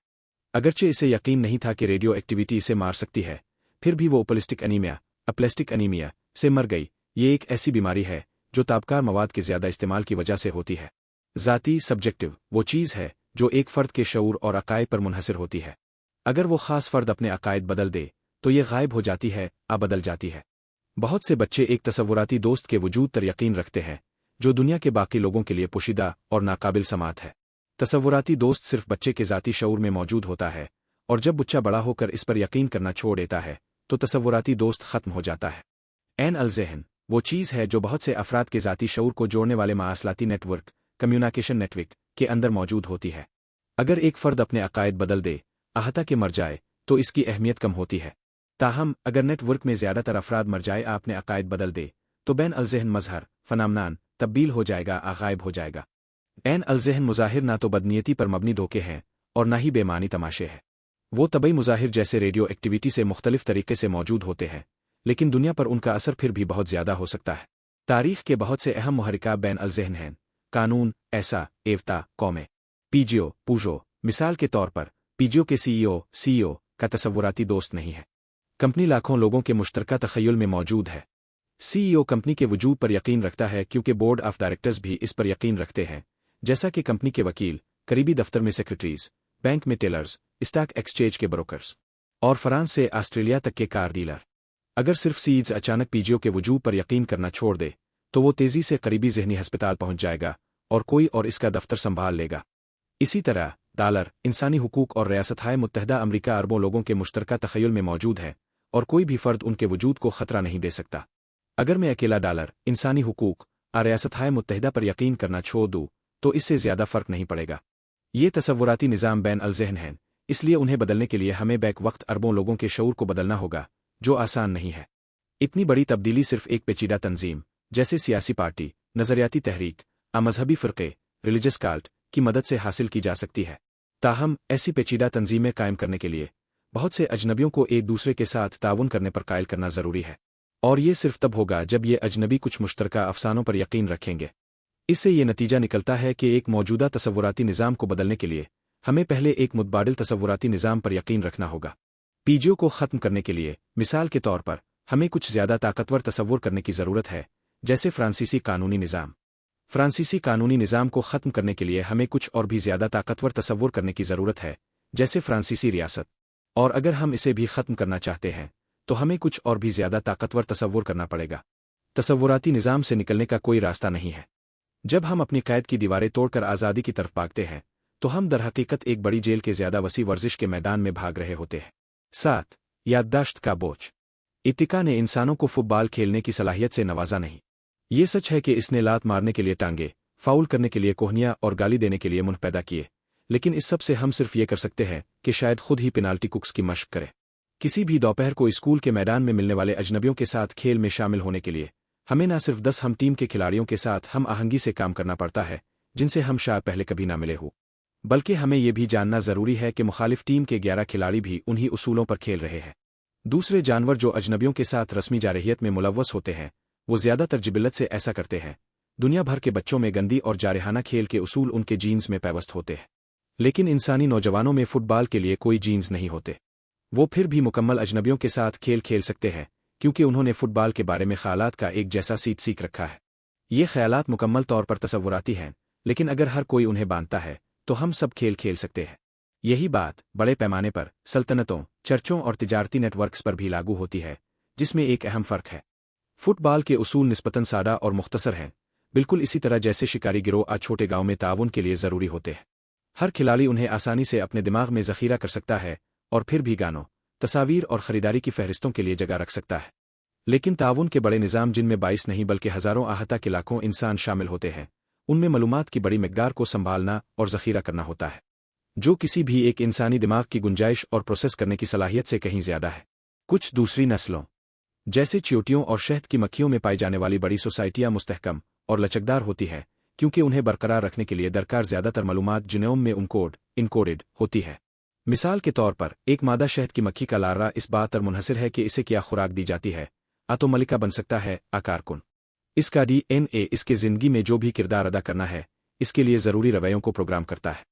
अगरचे इसे यकीन नहीं था कि रेडियो एक्टिविटी इसे मार सकती है, फिर भी वो अप्लेस्टिक अनीमिया से मर गई। ये एक ऐसी बीमारी है जो ताबकार मवाद के ज़्यादा इस्तेमाल की वजह से होती है। ज़ाती सब्जेक्टिव वो चीज़ है जो एक फ़र्द के शऊर और अकायद पर मुनहसर होती है। अगर वो ख़ास फ़र्द अपने अकायद बदल दे तो ये गायब हो जाती है, बदल जाती है। बहुत से बच्चे एक तसव्वुराती दोस्त के वजूद पर यकीन रखते हैं जो दुनिया के बाकी लोगों के लिए पोशीदा और नाकाबिल समात है। तसव्वुराती दोस्त सिर्फ बच्चे के ज़ाती शऊर में मौजूद होता है, और जब बच्चा बड़ा होकर इस पर यकीन करना छोड़ देता है तो तसव्वुराती दोस्त ख़त्म हो जाता है। ऐन अल-ज़हन वो चीज़ है जो बहुत से अफराद के ज़ाती शऊर को जोड़ने वाले मवासलाती नेटवर्क कम्युनिकेशन नेटवर्क के अंदर मौजूद होती है। अगर एक फ़र्द अपने अकायद बदल दे, आहता के मर जाए, तो इसकी अहमियत कम होती है। ताहम अगर नेटवर्क में ज़्यादातर अफराद मर जाए अपने अकायद बदल दे, तो बैन अल-ज़हन मज़हर फ़नामनान तब्दील हो जाएगा, गायब हो जाएगा। बैन अल-ज़हन मुज़ाहिर ना तो बदनीयती पर मबनी धोखे हैं और ना ही बेमानी तमाशे हैं। वो तबई मुज़ाहिर जैसे रेडियो एक्टिविटी से मुख्तलिफ तरीके से मौजूद होते हैं, लेकिन दुनिया पर उनका असर फिर भी बहुत ज़्यादा हो सकता है। तारीख़ के बहुत से अहम मुहर्रिका बैन अल-ज़हन हैं। कानून, ऐसा, एवता, कौमें, पूजो। मिसाल के तौर पर पीजियो के सीईओ का तसव्वुराती दोस्त नहीं है। कंपनी लाखों लोगों के मुश्तरका तख़य्युल में मौजूद है। सीईओ कंपनी के वजूद पर यकीन रखता है क्योंकि बोर्ड ऑफ डायरेक्टर्स भी इस पर यकीन रखते हैं, जैसा कि कंपनी के वकील, करीबी दफ्तर में सेक्रेटरीज, बैंक में टेलर्स, स्टॉक एक्सचेंज के ब्रोकर्स और फ्रांस से ऑस्ट्रेलिया तक के कार डीलर। अगर सिर्फ सीईओ अचानक पीजीओ के वजूद पर यकीन करना छोड़ दे तो वो तेज़ी से करीबी ज़हनी अस्पताल पहुंच जाएगा और कोई और इसका दफ्तर संभाल लेगा। इसी तरह डॉलर, इंसानी हुकूक और रियासत-ए मुत्तहिदा अमरीका अरबों लोगों के मुश्तरका तख़य्युल में मौजूद है, और कोई भी फ़र्द उनके वजूद को ख़तरा नहीं दे सकता। अगर मैं अकेला डॉलर, इंसानी हुकूक और रियासत-ए मुत्तहिदा पर यकीन करना छोड़ दूँ तो इससे ज़्यादा फ़र्क नहीं पड़ेगा। ये तसव्वुराती निज़ाम बैन अल-ज़हन हैं, इसलिए उन्हें बदलने के लिए हमें बैक वक्त अरबों लोगों के शऊर को बदलना होगा, जो आसान नहीं है। इतनी बड़ी तब्दीली सिर्फ एक पेचीदा तंजीम जैसे सियासी पार्टी, नज़रियाती तहरीक, मजहबी फ़िरक़े, रिलीजियस कल्ट की मदद से हासिल की जा सकती है। ताहम ऐसी पेचीदा तंजीमें कायम करने के लिए बहुत से अजनबियों को एक दूसरे के साथ ताउन करने पर कायल करना ज़रूरी है, और ये सिर्फ तब होगा जब ये अजनबी कुछ मुश्तरका अफसानों पर यकीन रखेंगे। इससे ये नतीजा निकलता है कि एक मौजूदा तसव्वुराती निज़ाम को बदलने के लिए हमें पहले एक मुतबादिल तसव्वुराती निज़ाम पर यकीन रखना होगा। पीजीओ को ख़त्म करने के लिए मिसाल के तौर पर हमें कुछ ज़्यादा ताकतवर तसव्वुर करने की ज़रूरत है, जैसे फ्रांसीसी कानूनी निज़ाम। फ्रांसीसी कानूनी निज़ाम को ख़त्म करने के लिए हमें कुछ और भी ज़्यादा ताकतवर तसव्वुर करने की ज़रूरत है, जैसे फ्रांसीसी रियासत। और अगर हम इसे भी ख़त्म करना चाहते हैं तो हमें कुछ और भी ज़्यादा ताकतवर तसव्वुर करना पड़ेगा। तसव्वुराती निज़ाम से निकलने का कोई रास्ता नहीं है। जब हम अपनी कैद की दीवारें तोड़कर आज़ादी की तरफ भागते हैं तो हम दरहकीकत एक बड़ी जेल के ज़्यादा वसी वर्जिश के मैदान में भाग रहे होते हैं। 7. याददाश्त का बोझ। इत्तिका ने इंसानों को फुटबॉल खेलने की सलाहियत से नवाजा नहीं। ये सच है कि इसने लात मारने के लिए टांगे, फाउल करने के लिए कोहनियाँ और गाली देने के लिए मुंह पैदा किए, लेकिन इस सब से हम सिर्फ ये कर सकते हैं कि शायद खुद ही पेनाल्टी कुक्स की मशक करें। किसी भी दोपहर को स्कूल के मैदान में मिलने वाले अजनबियों के साथ खेल में शामिल होने के लिए हमें न सिर्फ 10 हम टीम के खिलाड़ियों के साथ हम आहंगी से काम करना पड़ता है जिनसे हम शायद पहले कभी ना मिले हो, बल्कि हमें यह भी जानना ज़रूरी है कि मुखालिफ टीम के 11 खिलाड़ी भी उन्हीं उसूलों पर खेल रहे हैं। दूसरे जानवर जो अजनबियों के साथ रस्मी जारहियत में मुलव्वस होते हैं वो ज़्यादातर जिबिलत से ऐसा करते हैं। दुनिया भर के बच्चों में गंदी और जारहाना खेल के उसूल उनके जीन्स में पैवस्त होते हैं, लेकिन इंसानी नौजवानों में फुटबॉल के लिए कोई जीन्स नहीं होते। वो फिर भी मुकम्मल अजनबियों के साथ खेल खेल सकते हैं क्योंकि उन्होंने फुटबॉल के बारे में ख़यालात का एक जैसा सीख रखा है। ये ख़यालात मुकम्मल तौर पर तसव्वुराती हैं, लेकिन अगर हर कोई उन्हें बांधता है तो हम सब खेल खेल सकते हैं। यही बात बड़े पैमाने पर सल्तनतों, चर्चों और तिजारती नेटवर्क्स पर भी लागू होती है, जिसमें एक अहम फ़र्क है। फुटबॉल के उसूल निस्बतन सादा और मुख्तसर हैं, बिल्कुल इसी तरह जैसे शिकारी गिरोह आज छोटे गांव में ताउन के लिए ज़रूरी होते हैं। हर खिलाड़ी उन्हें आसानी से अपने दिमाग में ज़ख़ीरा कर सकता है और फिर भी गानों, तस्वीर और ख़रीदारी की फहरिस्तों के लिए जगह रख सकता है। लेकिन ताउन के बड़े निज़ाम, जिनमें 22 नहीं बल्कि हज़ारों आहता के लाखों इंसान शामिल होते हैं, उनमें मालूमात की बड़ी मिक़दार को संभालना और ज़ख़ीरा करना होता है, जो किसी भी एक इंसानी दिमाग की गुंजाइश और प्रोसेस करने की सलाहियत से कहीं ज़्यादा है। कुछ दूसरी नस्लों जैसे चींटियों और शहद की मक्खियों में पाई जाने वाली बड़ी सोसाइटियां मुस्तहकम और लचकदार होती है, क्योंकि उन्हें बरकरार रखने के लिए दरकार ज़्यादातर मालूमात जीनोम में इनकोडेड होती है। मिसाल के तौर पर एक मादा शहद की मक्खी का लार्वा इस बात पर मुनहसिर है कि इसे क्या खुराक दी जाती है, तो मलिका बन सकता है कारकुन। इसका DNA इसके ज़िंदगी में जो भी किरदार अदा करना है, इसके लिए ज़रूरी रवैयों को प्रोग्राम करता है।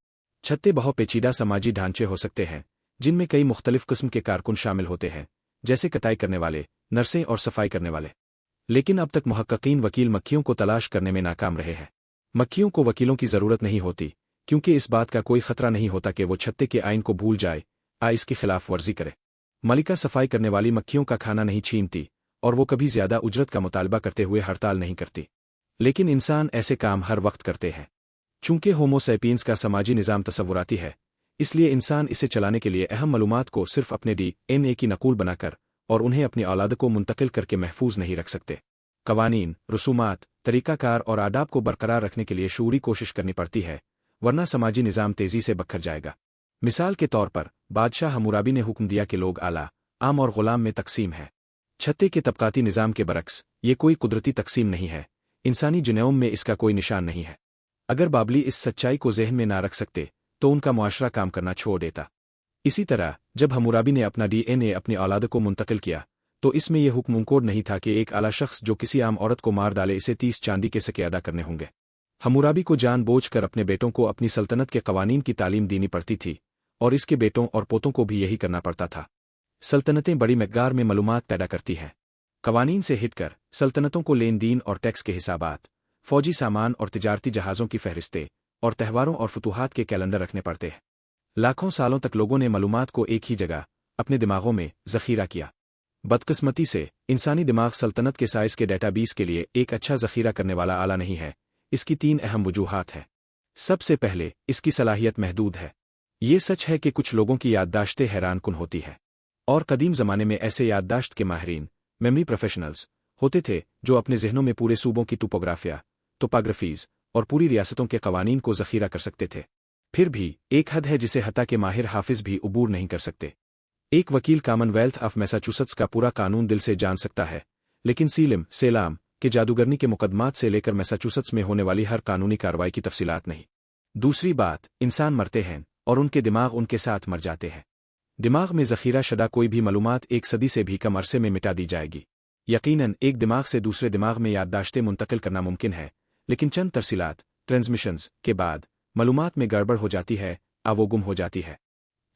छत्ते बहुत पेचीदा समाजी ढांचे हो सकते हैं, जिनमें कई मुख्तलिफ किस्म के कारकुन शामिल होते हैं, जैसे कटाई करने वाले, नर्सें और सफाई करने वाले। लेकिन अब तक मुहक्किकीन वकील मक्खियों को तलाश करने में नाकाम रहे हैं। मक्खियों को वकीलों की ज़रूरत नहीं होती, क्योंकि इस बात का कोई खतरा नहीं होता कि वो छत्ते के आइन को भूल जाए इसकी खिलाफ वर्जी करे। मलिका सफाई करने वाली मक्खियों का खाना नहीं छीनती और वो कभी ज़्यादा उजरत का मुतालबा करते हुए हड़ताल नहीं करती। लेकिन इंसान ऐसे काम हर वक्त करते हैं। चूंकि होमो सैपियंस का समाजी निज़ाम तसव्वुराती है, इसलिए इंसान इसे चलाने के लिए अहम मालूमात को सिर्फ अपने DNA की नकूल बनाकर और उन्हें अपनी औलाद को मुंतकिल करके महफूज नहीं रख सकते। कवानीन, रसूमात, तरीकाकार और आदाब को बरकरार रखने के लिए शूरी कोशिश करनी पड़ती है, वरना समाजी निज़ाम तेज़ी से बखर जाएगा। मिसाल के तौर पर बादशाह हम्मुराबी ने हुक्म दिया कि लोग आला, आम और ग़ुलाम में तकसीम है। छत्ते के तबकाती निज़ाम के बरक्स ये कोई कुदरती तकसीम नहीं है, इंसानी जिनोम में इसका कोई निशान नहीं है। अगर बाबली इस सच्चाई को ज़हन में ना रख सकते तो उनका मुआशरा काम करना छोड़ देता। इसी तरह जब हम्मुराबी ने अपना DNA अपनी औलाद को मुंतकिल किया, तो इसमें यह हुक्म मुनकोड नहीं था कि एक आला शख्स जो किसी आम औरत को मार डाले इसे 30 चांदी के सिक्के अदा करने होंगे। हम्मुराबी को जानबूझकर अपने बेटों को अपनी सल्तनत के कवानीन की तालीम देनी पड़ती थी और इसके बेटों और पोतों को भी यही करना पड़ता था। सल्तनतें बड़ी मकदार में मालूमात पैदा करती हैं। कवानीन से हिटकर सल्तनतों को लेन देन और टैक्स के हिसाबात, फौजी सामान और तिजारती जहाज़ों की फहरिस्तें और त्यौहारों और फतूहात के कैलेंडर रखने पड़ते हैं। लाखों सालों तक लोगों ने मालूमात को एक ही जगह अपने दिमागों में ज़ख़ीरा किया। बदकिस्मती से इंसानी दिमाग सल्तनत के साइज़ के डेटाबेस के लिए एक अच्छा ज़ख़ीरा करने वाला आला नहीं है। इसकी 3 अहम वजूहात हैं। सबसे पहले, इसकी सलाहियत महदूद है। ये सच है कि कुछ लोगों की याददाश्तें हैरानकुन होती है, और कदीम ज़माने में ऐसे याददाश्त के माहिरीन, मेमरी प्रोफेशनल्स, होते थे जो अपने जहनों में पूरे सूबों की टोपोग्राफीज़ और पूरी रियासतों के कवानीन को ज़ख़ीरा कर सकते थे। फिर भी एक हद है जिसे हत्ता के माहिर हाफिज भी उबूर नहीं कर सकते। एक वकील कॉमनवेल्थ ऑफ मैसाचुसेट्स का पूरा कानून दिल से जान सकता है, लेकिन सेलाम के जादूगरनी के मुकदमात से लेकर मैसाचुसेट्स में होने वाली हर कानूनी कार्रवाई की तफसीलात नहीं। दूसरी बात, इंसान मरते हैं और उनके दिमाग उनके साथ मर जाते हैं। दिमाग में ज़ख़ीरा शुदा कोई भी मालूमात 1 सदी से भी कम अरसे में मिटा दी जाएगी। यकीनन एक दिमाग से दूसरे दिमाग में याददाश्तें मुंतकिल करना मुमकिन है, लेकिन चंद तरसीलात ट्रांसमिशंस के बाद मालूमात में गड़बड़ हो जाती है, वो गुम हो जाती है।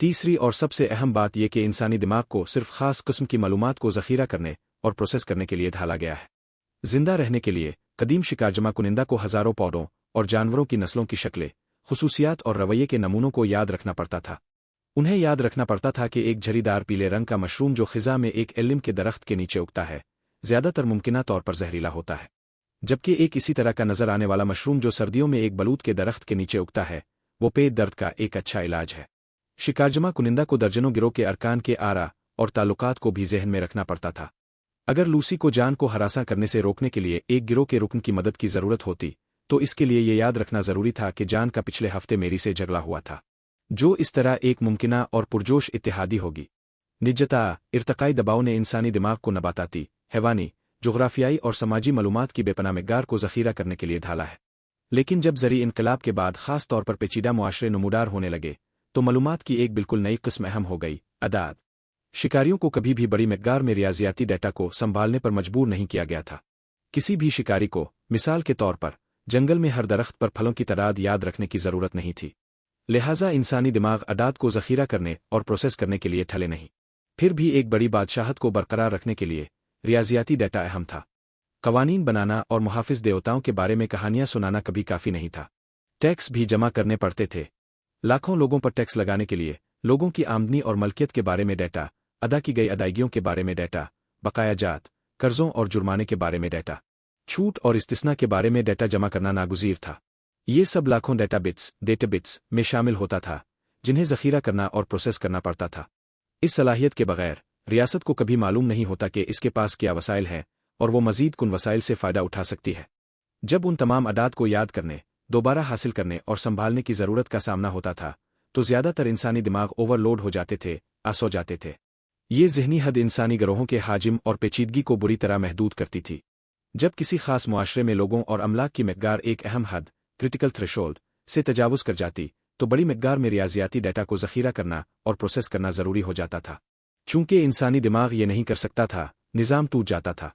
तीसरी और सबसे अहम बात यह कि इंसानी दिमाग को सिर्फ ख़ास किस्म की मालूमात को ज़ख़ीरा करने और प्रोसेस करने के लिए ढाला गया है। जिंदा रहने के लिए कदीम शिकार जमा कुनिंदा को हज़ारों पौधों और जानवरों की नस्लों की शक्लें, खुसूसियात और रवैये के नमूनों को याद रखना पड़ता था। उन्हें याद रखना पड़ता था कि एक झरीदार पीले रंग का मशरूम जो ख़िज़ा में एक एलिम के दरख्त के नीचे उगता है, ज़्यादातर मुमकिना तौर पर जहरीला होता है, जबकि एक इसी तरह का नज़र आने वाला मशरूम जो सर्दियों में एक बलूत के दरख्त के नीचे उगता है, वो पेट दर्द का एक अच्छा इलाज है। शिकारजमा कुनिंदा को दर्जनों गिरोह के अरकान के आरा और ताल्लुकात को भी जहन में रखना पड़ता था। अगर लूसी को जान को हरासा करने से रोकने के लिए एक गिरोह के रुकन की मदद की ज़रूरत होती, तो इसके लिए ये याद रखना ज़रूरी था कि जान का पिछले हफ्ते मेरी से झगड़ा हुआ था, जो इस तरह एक मुमकिना और पुरजोश इत्तेहादी होगी। निजता इर्तकाई दबाव ने इंसानी दिमाग को नबाताती, हैवानी, जोग्राफियाई और समाजी मालूमात की बेपनाह मिक़दार को ज़ख़ीरा करने के लिए ढाला है। लेकिन जब ज़री इनकलाब के बाद ख़ास तौर पर पेचीदा मुआशरे नमूदार होने लगे, तो मालूमात की एक बिल्कुल नई किस्म अहम हो गई, अदाद। शिकारियों को कभी भी बड़ी मिक़दार में रियाज़ियाती डेटा को संभालने पर मजबूर नहीं किया गया था। किसी भी शिकारी को, मिसाल के तौर पर, जंगल में हर दरख्त पर फलों की तादाद याद रखने की ज़रूरत नहीं थी। लिहाजा इंसानी दिमाग अदाद को ज़ख़ीरा करने और प्रोसेस करने के लिए ठले नहीं। फिर भी एक बड़ी बादशाहत को बरकरार रखने के लिए रियाज़ियाती डेटा अहम था। कवानीन बनाना और मुहाफ़िज़ देवताओं के बारे में कहानियाँ सुनाना कभी काफ़ी नहीं था। टैक्स भी जमा करने पड़ते थे। लाखों लोगों पर टैक्स लगाने के लिए लोगों की आमदनी और मलकियत के बारे में डेटा, अदा की गई अदायगियों के बारे में डेटा, बकाया जात, कर्जों और जुर्माने के बारे में डेटा, छूट और इस्तिस्ना के बारे में डेटा जमा करना नागुज़ीर था। ये सब लाखों डेटा बिट्स में शामिल होता था, जिन्हें ज़ख़ीरा करना और प्रोसेस करना पड़ता था। इस सलाहियत के बगैर रियासत को कभी मालूम नहीं होता कि इसके पास क्या वसाइल हैं और वो मज़ीद कुन वसाइल से फ़ायदा उठा सकती है। जब उन तमाम अदाद को याद करने, दोबारा हासिल करने और संभालने की ज़रूरत का सामना होता था, तो ज़्यादातर इंसानी दिमाग ओवरलोड हो जाते थे, सो जाते थे। ये ज़हनी हद इंसानी गिरोहों के हाजिम और पेचीदगी को बुरी तरह महदूद करती थी। जब किसी खास मुआशरे में लोगों और अमलाक की मकदार एक अहम हद, क्रिटिकल थ्रेशोल्ड, से तजावुज़ कर जाती, तो बड़ी मकदार में रियाजियाती डेटा को ज़ख़ीरा करना और प्रोसेस करना ज़रूरी हो जाता था। चूंकि इंसानी दिमाग ये नहीं कर सकता था, निज़ाम टूट जाता था।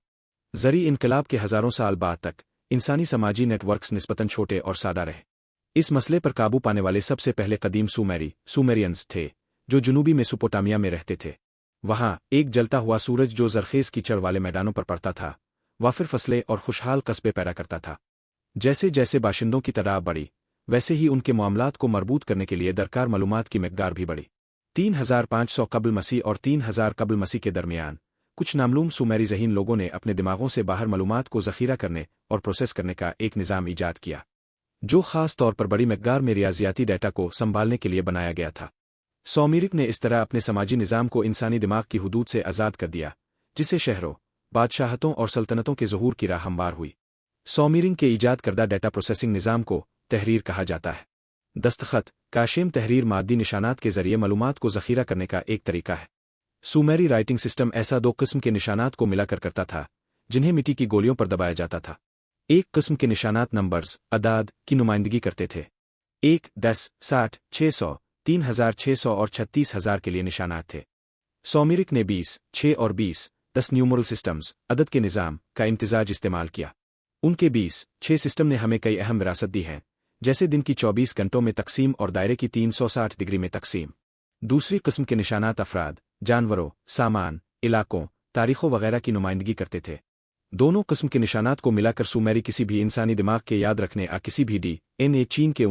ज़री इनकलाब के हज़ारों साल बाद तक इंसानी समाजी नेटवर्क्स निस्बतन छोटे और सादा रहे। इस मसले पर काबू पाने वाले सबसे पहले कदीम सुमेरियंस थे, जो जनूबी मेसोपोटामिया में रहते थे। वहाँ एक जलता हुआ सूरज जो ज़रख़ेज़ कीचड़ वाले मैदानों पर पड़ता था, वाफिर फसलें और खुशहाल कस्बे पैदा करता था। जैसे जैसे बाशिंदों की तादाद बढ़ी, वैसे ही उनके मामलात को मरबूत करने के लिए दरकार मालूमात की मकदार भी बढ़ी। 3500 कबल मसीह और 3000 कबल मसीह के दरमियान कुछ नामलूम सुमेरी ज़हीन लोगों ने अपने दिमागों से बाहर मालूमात को ज़ख़ीरा करने और प्रोसेस करने का एक निज़ाम ईजाद किया, जो ख़ास तौर पर बड़ी मकदार में रियाजियाती डेटा को संभालने के लिए बनाया गया था। सोमेरिक ने इस तरह अपने समाजी निज़ाम को इंसानी दिमाग की हुदूद से आज़ाद कर दिया, जिससे शहरों, बादशाहतों और सल्तनतों के ज़हूर की राह हमवार हुई। सोमेरिक के ईजाद करदा डेटा प्रोसेसिंग निज़ाम को तहरीर कहा जाता है। दस्तखत, काशिम तहरीर मादी निशानात के ज़रिए मालूमात को ज़ख़ीरा करने का एक तरीका है। सुमेरी राइटिंग सिस्टम ऐसा दो किस्म के निशानात को मिलाकर करता था, जिन्हें मिट्टी की गोलियों पर दबाया जाता था। एक किस्म के निशानात नंबर्स, अदाद की नुमाइंदगी करते थे। 1, 10, 60, 600, 3600 और 36000 के लिए निशानात थे। सोमेरिक ने 20, 6 और 20, 10 न्यूमरल सिस्टम्स, अदद के निज़ाम का इम्तिजाज इस्तेमाल किया। उनके 20, 6 सिस्टम ने हमें कई अहम विरासत दी है, जैसे दिन की 24 घंटों में तकसीम और दायरे की 360 डिग्री में तकसीम। दूसरी किस्म के निशानात अफराद, जानवरों, सामान, इलाकों, तारीखों वगैरह की नुमाइंदगी करते थे। दोनों किस्म के निशानात को मिलाकर सुमेरी किसी भी इंसानी दिमाग के याद रखने या किसी भी DNA चीन के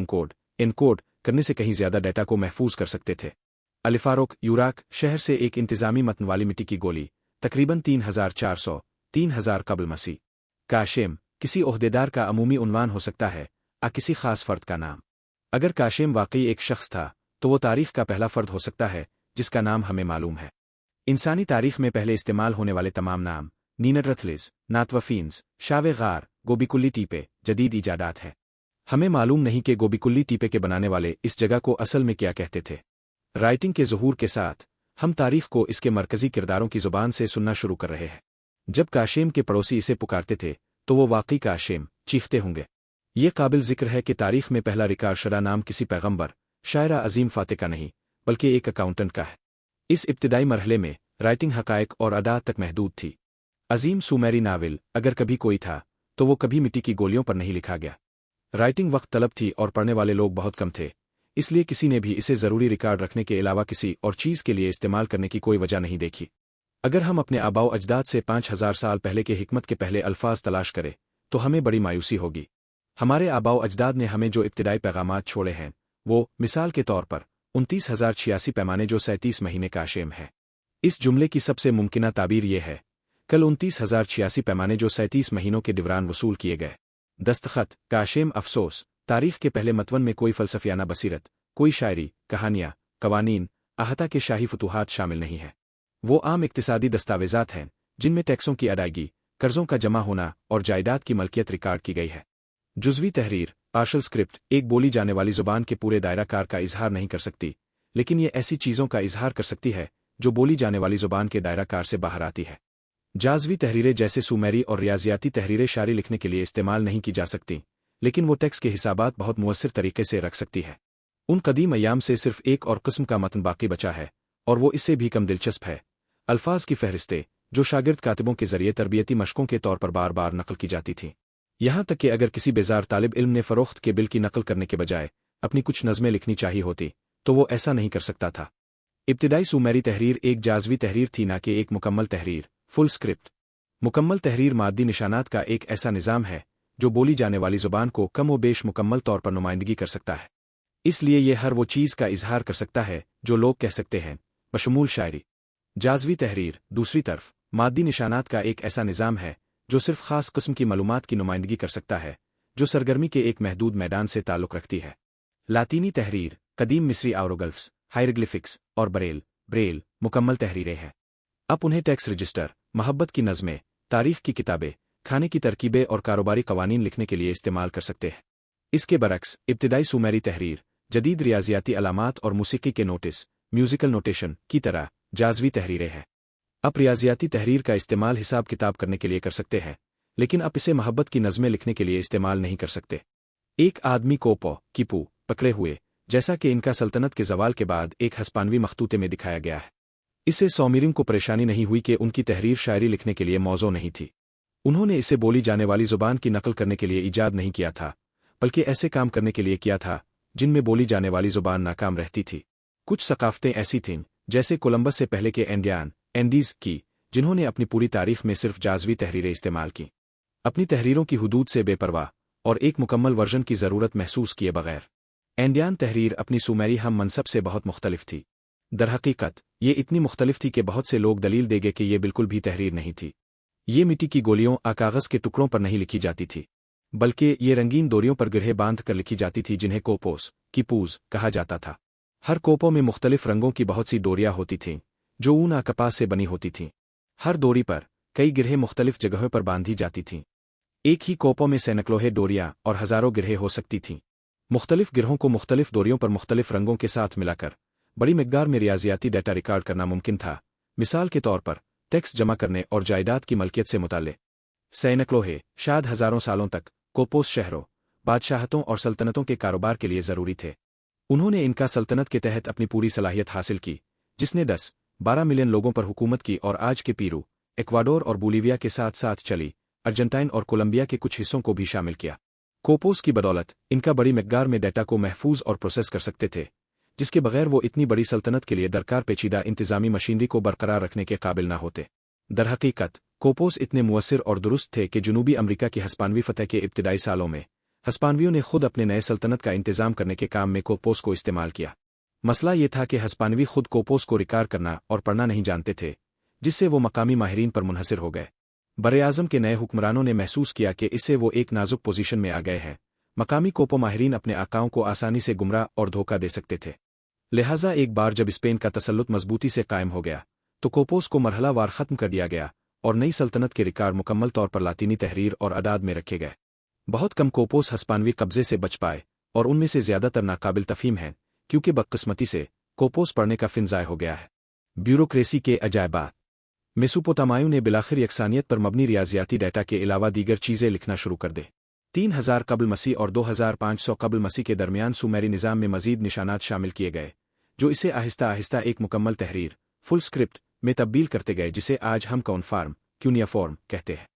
एनकोड करने से कहीं ज़्यादा डेटा को महफूज कर सकते थे। अलिफारोक, यूराक शहर से एक इंतज़ामी मतन वाली मिट्टी की गोली, तकरीबन 3400, 3000 कबल मसीह। काशिम किसी ओहदेदार का अमूमी उन्वान हो सकता है, या किसी खास फ़र्द का नाम। अगर काशिम वाकई एक शख्स था, तो वो तारीख़ का पहला फ़र्द हो सकता है जिसका नाम हमें मालूम है। इंसानी तारीख़ में पहले इस्तेमाल होने वाले तमाम नाम नीनरथलिस, नातवफीन्स, शावे गार, गोबिकुल्ली टीपे जदीद ईजादात है। हमें मालूम नहीं कि गोबिकुल्ली टीपे के बनाने वाले इस जगह को असल में क्या कहते थे। राइटिंग के ज़हूर के साथ हम तारीख़ को इसके मरकज़ी किरदारों की ज़ुबान से सुनना शुरू कर रहे हैं। जब काशिम के पड़ोसी इसे पुकारते थे, तो वो वाकई काशिम चीखते होंगे। ये काबिल ज़िक्र है कि तारीख़ में पहला रिकॉर्ड शुदा नाम किसी पैगंबर, शायरा अजीम फाते का नहीं, बल्कि एक अकाउंटेंट का है। इस इब्तिदाई मरहले में राइटिंग हक़ाइक़ और अदाद तक महदूद थी। अजीम सुमेरी नाविल अगर कभी कोई था, तो वो कभी मिट्टी की गोलियों पर नहीं लिखा गया। राइटिंग वक्त तलब थी और पढ़ने वाले लोग बहुत कम थे, इसलिए किसी ने भी इसे ज़रूरी रिकॉर्ड रखने के अलावा किसी और चीज़ के लिए इस्तेमाल करने की कोई वजह नहीं देखी। अगर हम अपने आबाओ अजदाद से 5000 साल पहले के हिकमत के पहले अल्फाज तलाश करें, तो हमें बड़ी मायूसी होगी। हमारे आबाओ अजदाद ने हमें जो इब्तिदाई पैगामात छोड़े हैं, वो मिसाल के तौर पर 29086 पैमाने जो 37 महीने का आशेम है। इस जुमले की सबसे मुमकिना ताबीर ये है, कल 29086 पैमाने जो 37 महीनों के दिवरान वसूल किए गए। दस्तखत, काशिम अफसोस, तारीख़ के पहले मतवन में कोई फ़लसफ़ियाना बसीरत, कोई शायरी, कहानियाँ, कवानीन, आहता के शाही फतूहात शामिल नहीं है। वो आम इक्तिसादी दस्तावेज़ात हैं, जिनमें टैक्सों की अदायगी, कर्ज़ों का जमा होना और जायदाद की मलकियत रिकॉर्ड की गई है। जुज़वी तहरीर, पार्शल स्क्रिप्ट, एक बोली जाने वाली ज़ुबान के पूरे दायरा कार का इजहार नहीं कर सकती, लेकिन ये ऐसी चीज़ों का इजहार कर सकती है, जो बोली जाने वाली ज़ुबान के दायरा कार से बाहर आती है। जाज़वी तहरीरें जैसे सुमेरी और रियाजियाती तहरीरें शायरी लिखने के लिए इस्तेमाल नहीं की जा सकती, लेकिन वो टेक्स्ट के हिसाबात बहुत मुअस्सिर तरीके से रख सकती है। उन कदीम अयाम से सिर्फ एक और किस्म का मतन बाकी बचा है, और वो इससे भी कम दिलचस्प है। अल्फाज की फहरिस्तें, जो शागिर्द कातिबों के ज़रिए तरबियती मशकों के तौर पर बार बार नकल की जाती थीं। यहाँ तक कि अगर किसी बेजार तालिब इल्म ने फ़रोख्त के बिल की नकल करने के बजाय अपनी कुछ नज़में लिखनी चाहिए होती, तो वो ऐसा नहीं कर सकता था। इब्तिदाई सुमेरी तहरीर एक जाज़वी तहरीर थी, ना कि एक मुकम्मल तहरीर, फुल स्क्रिप्ट। मुकम्मल तहरीर मादी निशानात का एक ऐसा निज़ाम है, जो बोली जाने वाली ज़ुबान को कम व बेश मुकम्मल तौर पर नुमाइंदगी कर सकता है। اس لیए یہ हर वो चीज़ का इजहार कर सकता है जो लोग कह सकते हैं, बशमूल शायरी। जाज़वी तहरीर दूसरी तरफ मादी निशानात का एक ऐसा निज़ाम है जो सिर्फ ख़ास किस्म की मालूमात की नुमाइंदगी कर सकता है, जो सरगर्मी के एक महदूद मैदान से ताल्लुक़ रखती है। लातीनी तहरीर कदीम मिस्री आरोगल्फ्स, हायरग्लिफिक्स और ब्रेल मुकम्मल तहरीरें हैं। अब उन्हें टैक्स रजिस्टर, महब्बत की नज़में, तारीख़ की किताबें, खाने की तरकीबें और कारोबारी कवानीन लिखने के लिए इस्तेमाल कर सकते हैं। इसके बरक्स इब्तिदाई सुमेरी तहरीर, जदीद रियाजियाती अलामात और मूसीकी के नोटिस, म्यूज़िकल नोटेशन की तरह जाज़वी तहरीरें हैं। अब रियाजियाती तहरीर का इस्तेमाल हिसाब किताब करने के लिए कर सकते हैं, लेकिन अब इसे महब्बत की नज़में लिखने के लिए इस्तेमाल नहीं कर सकते। एक आदमी को कीपू पकड़े हुए, जैसा कि इनका सल्तनत के जवाल के बाद एक हस्पानवी मखतूते में दिखाया गया है। इससे सौमीरिन को परेशानी नहीं हुई कि उनकी तहरीर शायरी लिखने के लिए मौजू नहीं थी। उन्होंने इसे बोली जाने वाली ज़ुबान की नकल करने के लिए ईजाद नहीं किया था, बल्कि ऐसे काम करने के लिए किया था जिनमें बोली जाने वाली ज़ुबान नाकाम रहती थी। कुछ सकाफ़तें ऐसी थीं, जैसे कोलंबस से पहले के एंडीज़ की, जिन्होंने अपनी पूरी तारीख़ में सिर्फ जाज़वी तहरीरें इस्तेमाल की, अपनी तहरीरों की हुदूद से बेपरवाह और एक मुकम्मल वर्जन की ज़रूरत महसूस किए बगैर। एंडियान तहरीर अपनी सुमेरी हम मनसब से बहुत मुख्तलिफ थी। दरहकीकत ये इतनी मुख्तलिफ थी कि बहुत से लोग दलील देंगे कि ये बिल्कुल भी तहरीर नहीं थी। ये मिट्टी की गोलियों आ कागज़ के टुकड़ों पर नहीं लिखी जाती थी, बल्कि ये रंगीन डोरियों पर गिरहे बांध कर लिखी जाती थी, जिन्हें कीपूज़ कहा जाता था। हर कोपों में मुख्तलिफ रंगों की बहुत सी डोरियाँ होती थीं, जो ऊन आ कपास से बनी होती थीं। हर डोरी पर कई गिरहे मुख्तलिफ जगहों पर बांधी जाती थीं। एक ही कोपों में सैकड़ों डोरियाँ और हज़ारों गिरहे हो सकती थीं। मुख्तलिफ गिरहों को मुख्तलिफ डोरियों पर मुख्तलिफ रंगों के साथ मिलाकर बड़ी मिकदार में रियाजियाती डेटा रिकॉर्ड करना मुमकिन था। मिसाल के तौर पर टैक्स जमा करने और जायदाद की मलकियत से मुताल्लिक़ सैकड़ों शायद हज़ारों सालों तक कोपोस शहरों, बादशाहतों और सल्तनतों के कारोबार के लिए ज़रूरी थे। उन्होंने इनका सल्तनत के तहत अपनी पूरी सलाहियत हासिल की, जिसने 10-12 मिलियन लोगों पर हुकूमत की और आज के पीरू, एक्वाडोर और बोलीविया के साथ साथ चली अर्जेंटाइन और कोलंबिया के कुछ हिस्सों को भी शामिल किया। कोपोस की बदौलत इनका बड़ी मिकदार में डेटा को महफूज और प्रोसेस कर सकते थे, जिसके बगैर वो इतनी बड़ी सल्तनत के लिए दरकार पेचीदा इंतज़ामी मशीनरी को बरकरार रखने के काबिल न होते। दरहकीकत कोपोस इतने मुअस्सिर और दुरुस्त थे कि जनूबी अमरीका की हस्पानवी फतह के इब्तिदाई सालों में हस्पानवियों ने खुद अपने नए सल्तनत का इंतज़ाम करने के काम में कोपोस को इस्तेमाल किया। मसला ये था कि हस्पानवी खुद कोपोस को रिकॉर्ड करना और पढ़ना नहीं जानते थे, जिससे वो मकामी माहिरीन पर मुनहसिर हो गए। बरे-आज़म के नए हुक्मरानों ने महसूस किया कि इससे वो एक नाजुक पोजीशन में आ गए हैं। मकामी कोपो माहिरीन अपने आकाओं को आसानी से गुमराह और धोखा दे सकते थे। लिहाजा एक बार जब स्पेन का तसल्लुत मजबूती से कायम हो गया, तो कोपोस को मरहलावार ख़त्म कर दिया गया और नई सल्तनत के रिकॉर्ड मुकम्मल तौर पर लातीनी तहरीर और अदाद में रखे गए। बहुत कम कोपोस हस्पानवी कब्जे से बच पाए, और उनमें से ज़्यादातर नाकाबिल तफ़हीम हैं, क्योंकि बदकिस्मती से कोपोस पढ़ने का फ़िन ज़ाय हो गया है। ब्यूरोक्रेसी के अजायबात मेसोपोटामाइयों ने बिलाखिर यकसानियत पर मबनी रियाजियाती डेटा के अलावा दीगर चीज़ें लिखना शुरू कर दे। 3000 कबल मसीह और 2500 कबल मसीह के दरमियान सुमेरी निज़ाम में मज़ीद निशानात शामिल किए गए, जो इसे आहिस्ता आहिस्ता एक मुकम्मल तहरीर फुल स्क्रिप्ट में तब्दील करते गए, जिसे आज हम क्यूनिफॉर्म कहते हैं।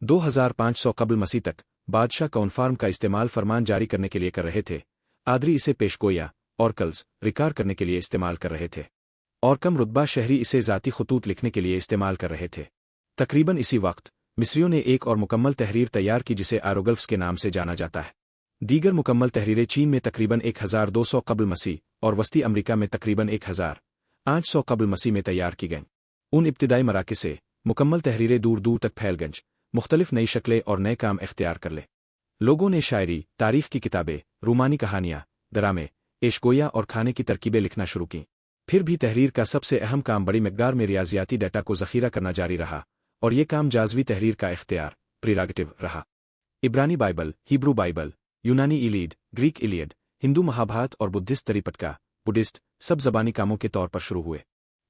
2500 कबल मसीह तक बादशाह कौनफार्म का इस्तेमाल फरमान जारी करने के लिए कर रहे थे। आदरी इसे पेशगोया ऑर्कल्स रिकॉर्ड करने के लिए इस्तेमाल कर रहे थे, और कम रुतबा शहरी इसे ज़ाती खतूत लिखने के लिए इस्तेमाल कर रहे थे। तकरीबन इसी वक्त मिस्रियों ने एक और मुकम्मल तहरीर तैयार की, जिसे आरोगल्फ्स के नाम से जाना जाता है। दीगर मुकम्मल तहरीरें चीन में तकरीबन 1200 कबल मसीह और वस्ती अमरीका में तकरीबन 1800 कबल मसीह में तैयार की गईं। उन इब्तिदाई मराकिज़ से मुकम्मल तहरीरें दूर दूर तक फैल गईं, मुख्तलिफ नई शक्लें और नए काम इख्तियार कर ले। लोगों ने शायरी, तारीख़ की किताबें, रूमानी कहानियाँ, ड्रामे, एशगोया और खाने की तरकीबें लिखना शुरू की। फिर भी तहरीर का सबसे अहम काम बड़ी मिकदार में रियाजियाती डेटा को ज़ख़ीरा करना जारी रहा, और ये काम जाज़वी तहरीर का इख्तियार प्रीरोगेटिव रहा। इब्रानी बाइबल, हिब्रू बाइबल, यूनानी Iliad, Greek Iliad, Hindu Mahabharata और बुद्धिस्ट त्रिपिटका बुद्धिस्ट सब ज़बानी कामों के तौर पर शुरू हुए।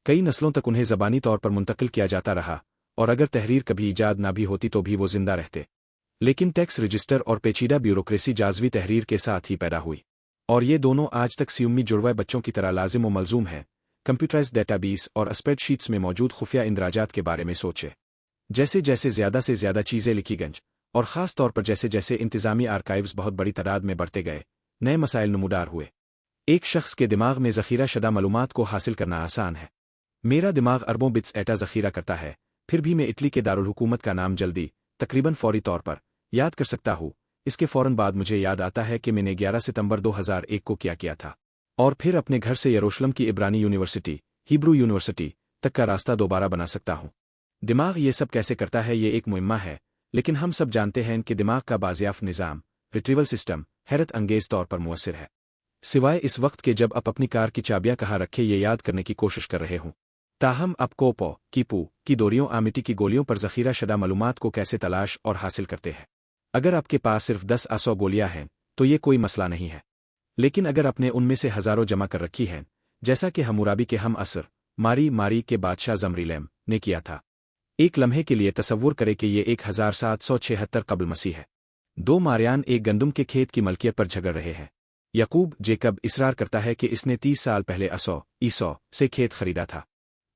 कई नस्लों तक उन्हें ज़बानी तौर पर मुंतकिल किया जाता रहा, और अगर तहरीर कभी ईजाद ना भी होती तो भी वो जिंदा रहते। लेकिन टैक्स रजिस्टर और पेचीदा ब्यूरोक्रेसी जाज़वी तहरीर के साथ ही पैदा हुई, और ये दोनों आज तक सियुम्मी जुड़वा बच्चों की तरह लाजिम व मलजूम हैं। कंप्यूटराइज्ड डेटाबेस और स्प्रेडशीट्स में मौजूद खुफिया इंदराजात के बारे में सोचे। जैसे जैसे ज़्यादा से ज़्यादा चीज़ें लिखी गईं, और ख़ास तौर पर जैसे जैसे इंतज़ामी आर्काइव्स बहुत बड़ी तादाद में बढ़ते गए, नए मसाइल नमूदार हुए। एक शख्स के दिमाग में ज़ख़ीरा शुदा मालूमात को हासिल करना आसान है। मेरा दिमाग अरबों बिट्स एटा ज़ख़ीरा करता है, फिर भी मैं इटली के दारुल हुकूमत का नाम जल्दी, तकरीबन फौरी तौर पर याद कर सकता हूँ। اس کے فوراً بعد مجھے یاد آتا ہے کہ میں نے 11 ستمبر 2001 کو کیا تھا، اور پھر اپنے گھر سے یروشلم کی عبرانی یونیورسٹی، ہیبرو یونیورسٹی تک کا راستہ دوبارہ بنا سکتا ہوں۔ دماغ یہ سب کیسے کرتا ہے، یہ ایک معمہ ہے، لیکن ہم سب جانتے ہیں کہ دماغ کا بازیافت نظام، ریٹریول سسٹم، حیرت انگیز طور پر مؤثر ہے، سوائے اس وقت کے جب آپ اپنی کار کی چابیاں کہاں رکھے یہ یاد کرنے کی کوشش کر رہے ہوں۔ تاہم آپ کوپو کی دوریوں آمیٹی کی گولیوں پر ذخیرہ شدہ معلومات کو کیسے تلاش اور حاصل کرتے ہیں؟ اگر آپ کے پاس صرف 10 گولیاں ہیں تو یہ کوئی مسئلہ نہیں ہے، لیکن اگر آپ نے ان میں سے ہزاروں جمع کر رکھی ہیں، جیسا کہ حمورابی کے ہم عصر ماری کے بادشاہ زمریلیم نے کیا تھا، ایک لمحے کے لیے تصور کرے کہ یہ 1776 قبل مسیح ہے۔ دو ماریان ایک گندم کے کھیت کی ملکیت پر جھگڑ رہے ہیں۔ یعقوب جیکب اصرار کرتا ہے کہ اس نے 30 سال پہلے عیسو سے کھیت خریدا تھا۔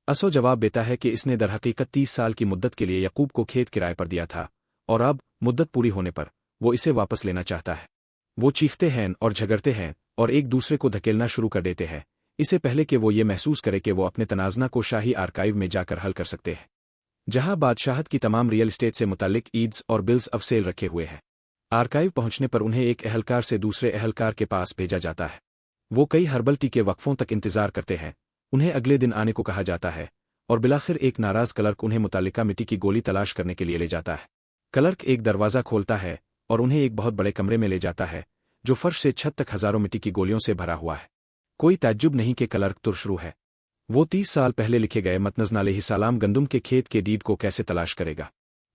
عیسو جواب دیتا ہے کہ اس نے درحقیقت 30 سال کی مدت کے لیے یعقوب کو کھیت کرائے پر دیا تھا، اور اب مدت پوری ہونے پر وہ اسے واپس لینا چاہتا ہے۔ وہ چیختے ہیں اور جھگڑتے ہیں اور ایک دوسرے کو دھکیلنا شروع کر دیتے ہیں، اسے پہلے کہ وہ یہ محسوس کرے کہ وہ اپنے تنازعہ کو شاہی آرکائیو میں جا کر حل کر سکتے ہیں، جہاں بادشاہت کی تمام ریئل اسٹیٹ سے متعلق ایڈز اور بلز آف سیل رکھے ہوئے ہیں۔ آرکائیو پہنچنے پر انہیں ایک اہلکار سے دوسرے اہلکار کے پاس بھیجا جاتا ہے۔ وہ کئی ہربل ٹی کے وقفوں تک انتظار کرتے ہیں، انہیں اگلے دن آنے کو کہا جاتا ہے، اور بلاخر ایک ناراض کلرک انہیں متعلقہ مٹی کی گولی تلاش کرنے کے لیے لے جاتا ہے۔ کلرک ایک دروازہ کھولتا ہے اور انہیں ایک بہت بڑے کمرے میں لے جاتا ہے جو فرش سے چھت تک ہزاروں مٹی کی گولیوں سے بھرا ہوا ہے۔ کوئی تعجب نہیں کہ کلرک ترشرو ہے۔ وہ 30 سال پہلے لکھے گئے متنزن علیہ السلام گندم کے کھیت کے ڈیڈ کو کیسے تلاش کرے گا،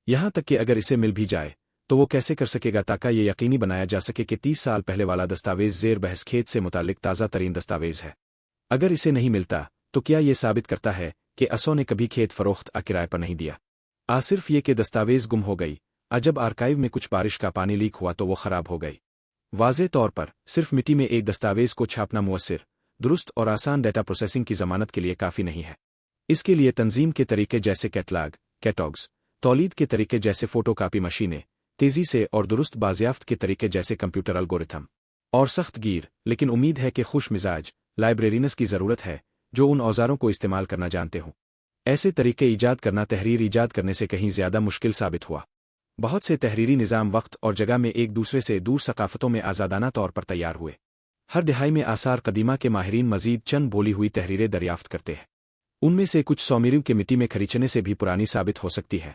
یہاں تک کہ اگر اسے مل بھی جائے تو وہ کیسے کر سکے گا تاکہ یہ یقینی بنایا جا سکے کہ 30 سال پہلے والا دستاویز زیر بحث کھیت سے متعلق تازہ ترین دستاویز ہے۔ اگر اسے نہیں ملتا تو کیا یہ ثابت کرتا ہے کہ عیسو نے کبھی کھیت فروخت کرائے پر نہیں دیا؟ صرف یہ کہ دستاویز گم ہو گئی۔ جب آرکائیو میں کچھ بارش کا پانی لیک ہوا تو وہ خراب ہو گئی۔ واضح طور پر صرف مٹی میں ایک دستاویز کو چھاپنا مؤثر، درست اور آسان ڈیٹا پروسیسنگ کی ضمانت کے لیے کافی نہیں ہے۔ اس کے لیے تنظیم کے طریقے جیسے کیٹاگز، تولید کے طریقے جیسے فوٹو کاپی مشینیں، تیزی سے اور درست بازیافت کے طریقے جیسے کمپیوٹر الگورتھم، اور سخت گیر لیکن امید ہے کہ خوش مزاج لائبریرینز کی ضرورت ہے جو ان اوزاروں کو استعمال کرنا جانتے ہوں۔ ایسے طریقے ایجاد کرنا تحریر ایجاد کرنے سے کہیں زیادہ مشکل ثابت ہوا۔ بہت سے تحریری نظام وقت اور جگہ میں ایک دوسرے سے دور ثقافتوں میں آزادانہ طور پر تیار ہوئے۔ ہر دہائی میں آثار قدیمہ کے ماہرین مزید چند بولی ہوئی تحریریں دریافت کرتے ہیں۔ ان میں سے کچھ سومیرو کے مٹی میں کھریچنے سے بھی پرانی ثابت ہو سکتی ہے،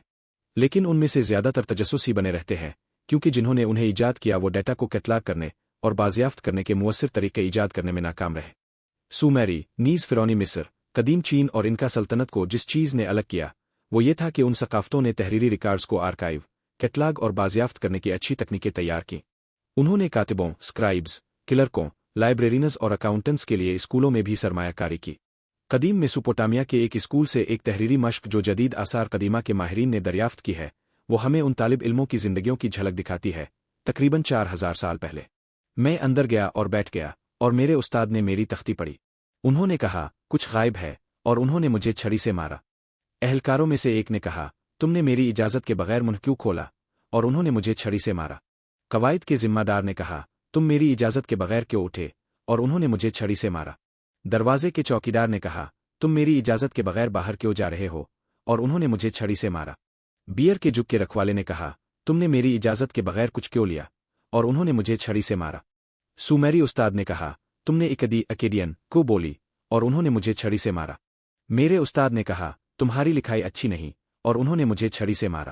لیکن ان میں سے زیادہ تر تجسس ہی بنے رہتے ہیں، کیونکہ جنہوں نے انہیں ایجاد کیا وہ ڈیٹا کو کیٹلاگ کرنے اور بازیافت کرنے کے مؤثر طریقے ایجاد کرنے میں ناکام رہے۔ سومیری نیز فرعونی مصر، قدیم چین اور ان کا سلطنت کو جس چیز نے الگ کیا وہ یہ تھا کہ ان ثقافتوں نے تحریری ریکارڈز کو آرکائیو، کیٹلاگ اور بازیافت کرنے کی اچھی تکنیکیں تیار کیں۔ انہوں نے کاتبوں، سکرائبز، کلرکوں، لائبریرینز اور اکاؤنٹنٹس کے لیے اسکولوں میں بھی سرمایہ کاری کی۔ قدیم میسوپوٹامیا کے ایک اسکول سے ایک تحریری مشق جو جدید آثار قدیمہ کے ماہرین نے دریافت کی ہے، وہ ہمیں ان طالب علموں کی زندگیوں کی جھلک دکھاتی ہے، تقریباً 4000 سال پہلے۔ میں اندر گیا اور بیٹھ گیا اور میرے استاد نے میری تختی پڑھی۔ انہوں نے کہا، کچھ غائب ہے، اور انہوں نے مجھے چھڑی سے مارا۔ اہلکاروں میں سے ایک نے کہا، تم نے میری اجازت کے بغیر منہ کیوں کھولا؟ اور انہوں نے مجھے چھڑی سے مارا۔ قواعد کے ذمہ دار نے کہا، تم میری اجازت کے بغیر کیوں اٹھے؟ اور انہوں نے مجھے چھڑی سے مارا۔ دروازے کے چوکیدار نے کہا، تم میری اجازت کے بغیر باہر کیوں جا رہے ہو؟ اور انہوں نے مجھے چھڑی سے مارا۔ بیئر کے جگ کے رکھوالے نے کہا، تم نے میری اجازت کے بغیر کچھ کیوں لیا؟ اور انہوں نے مجھے چھڑی سے مارا۔ سومیری استاد نے کہا، تم نے اکیڈین کو بولی، اور انہوں نے مجھے چھڑی سے مارا۔ میرے استاد نے کہا، تمہاری لکھائی اچھی نہیں، اور انہوں نے مجھے چھڑی سے مارا۔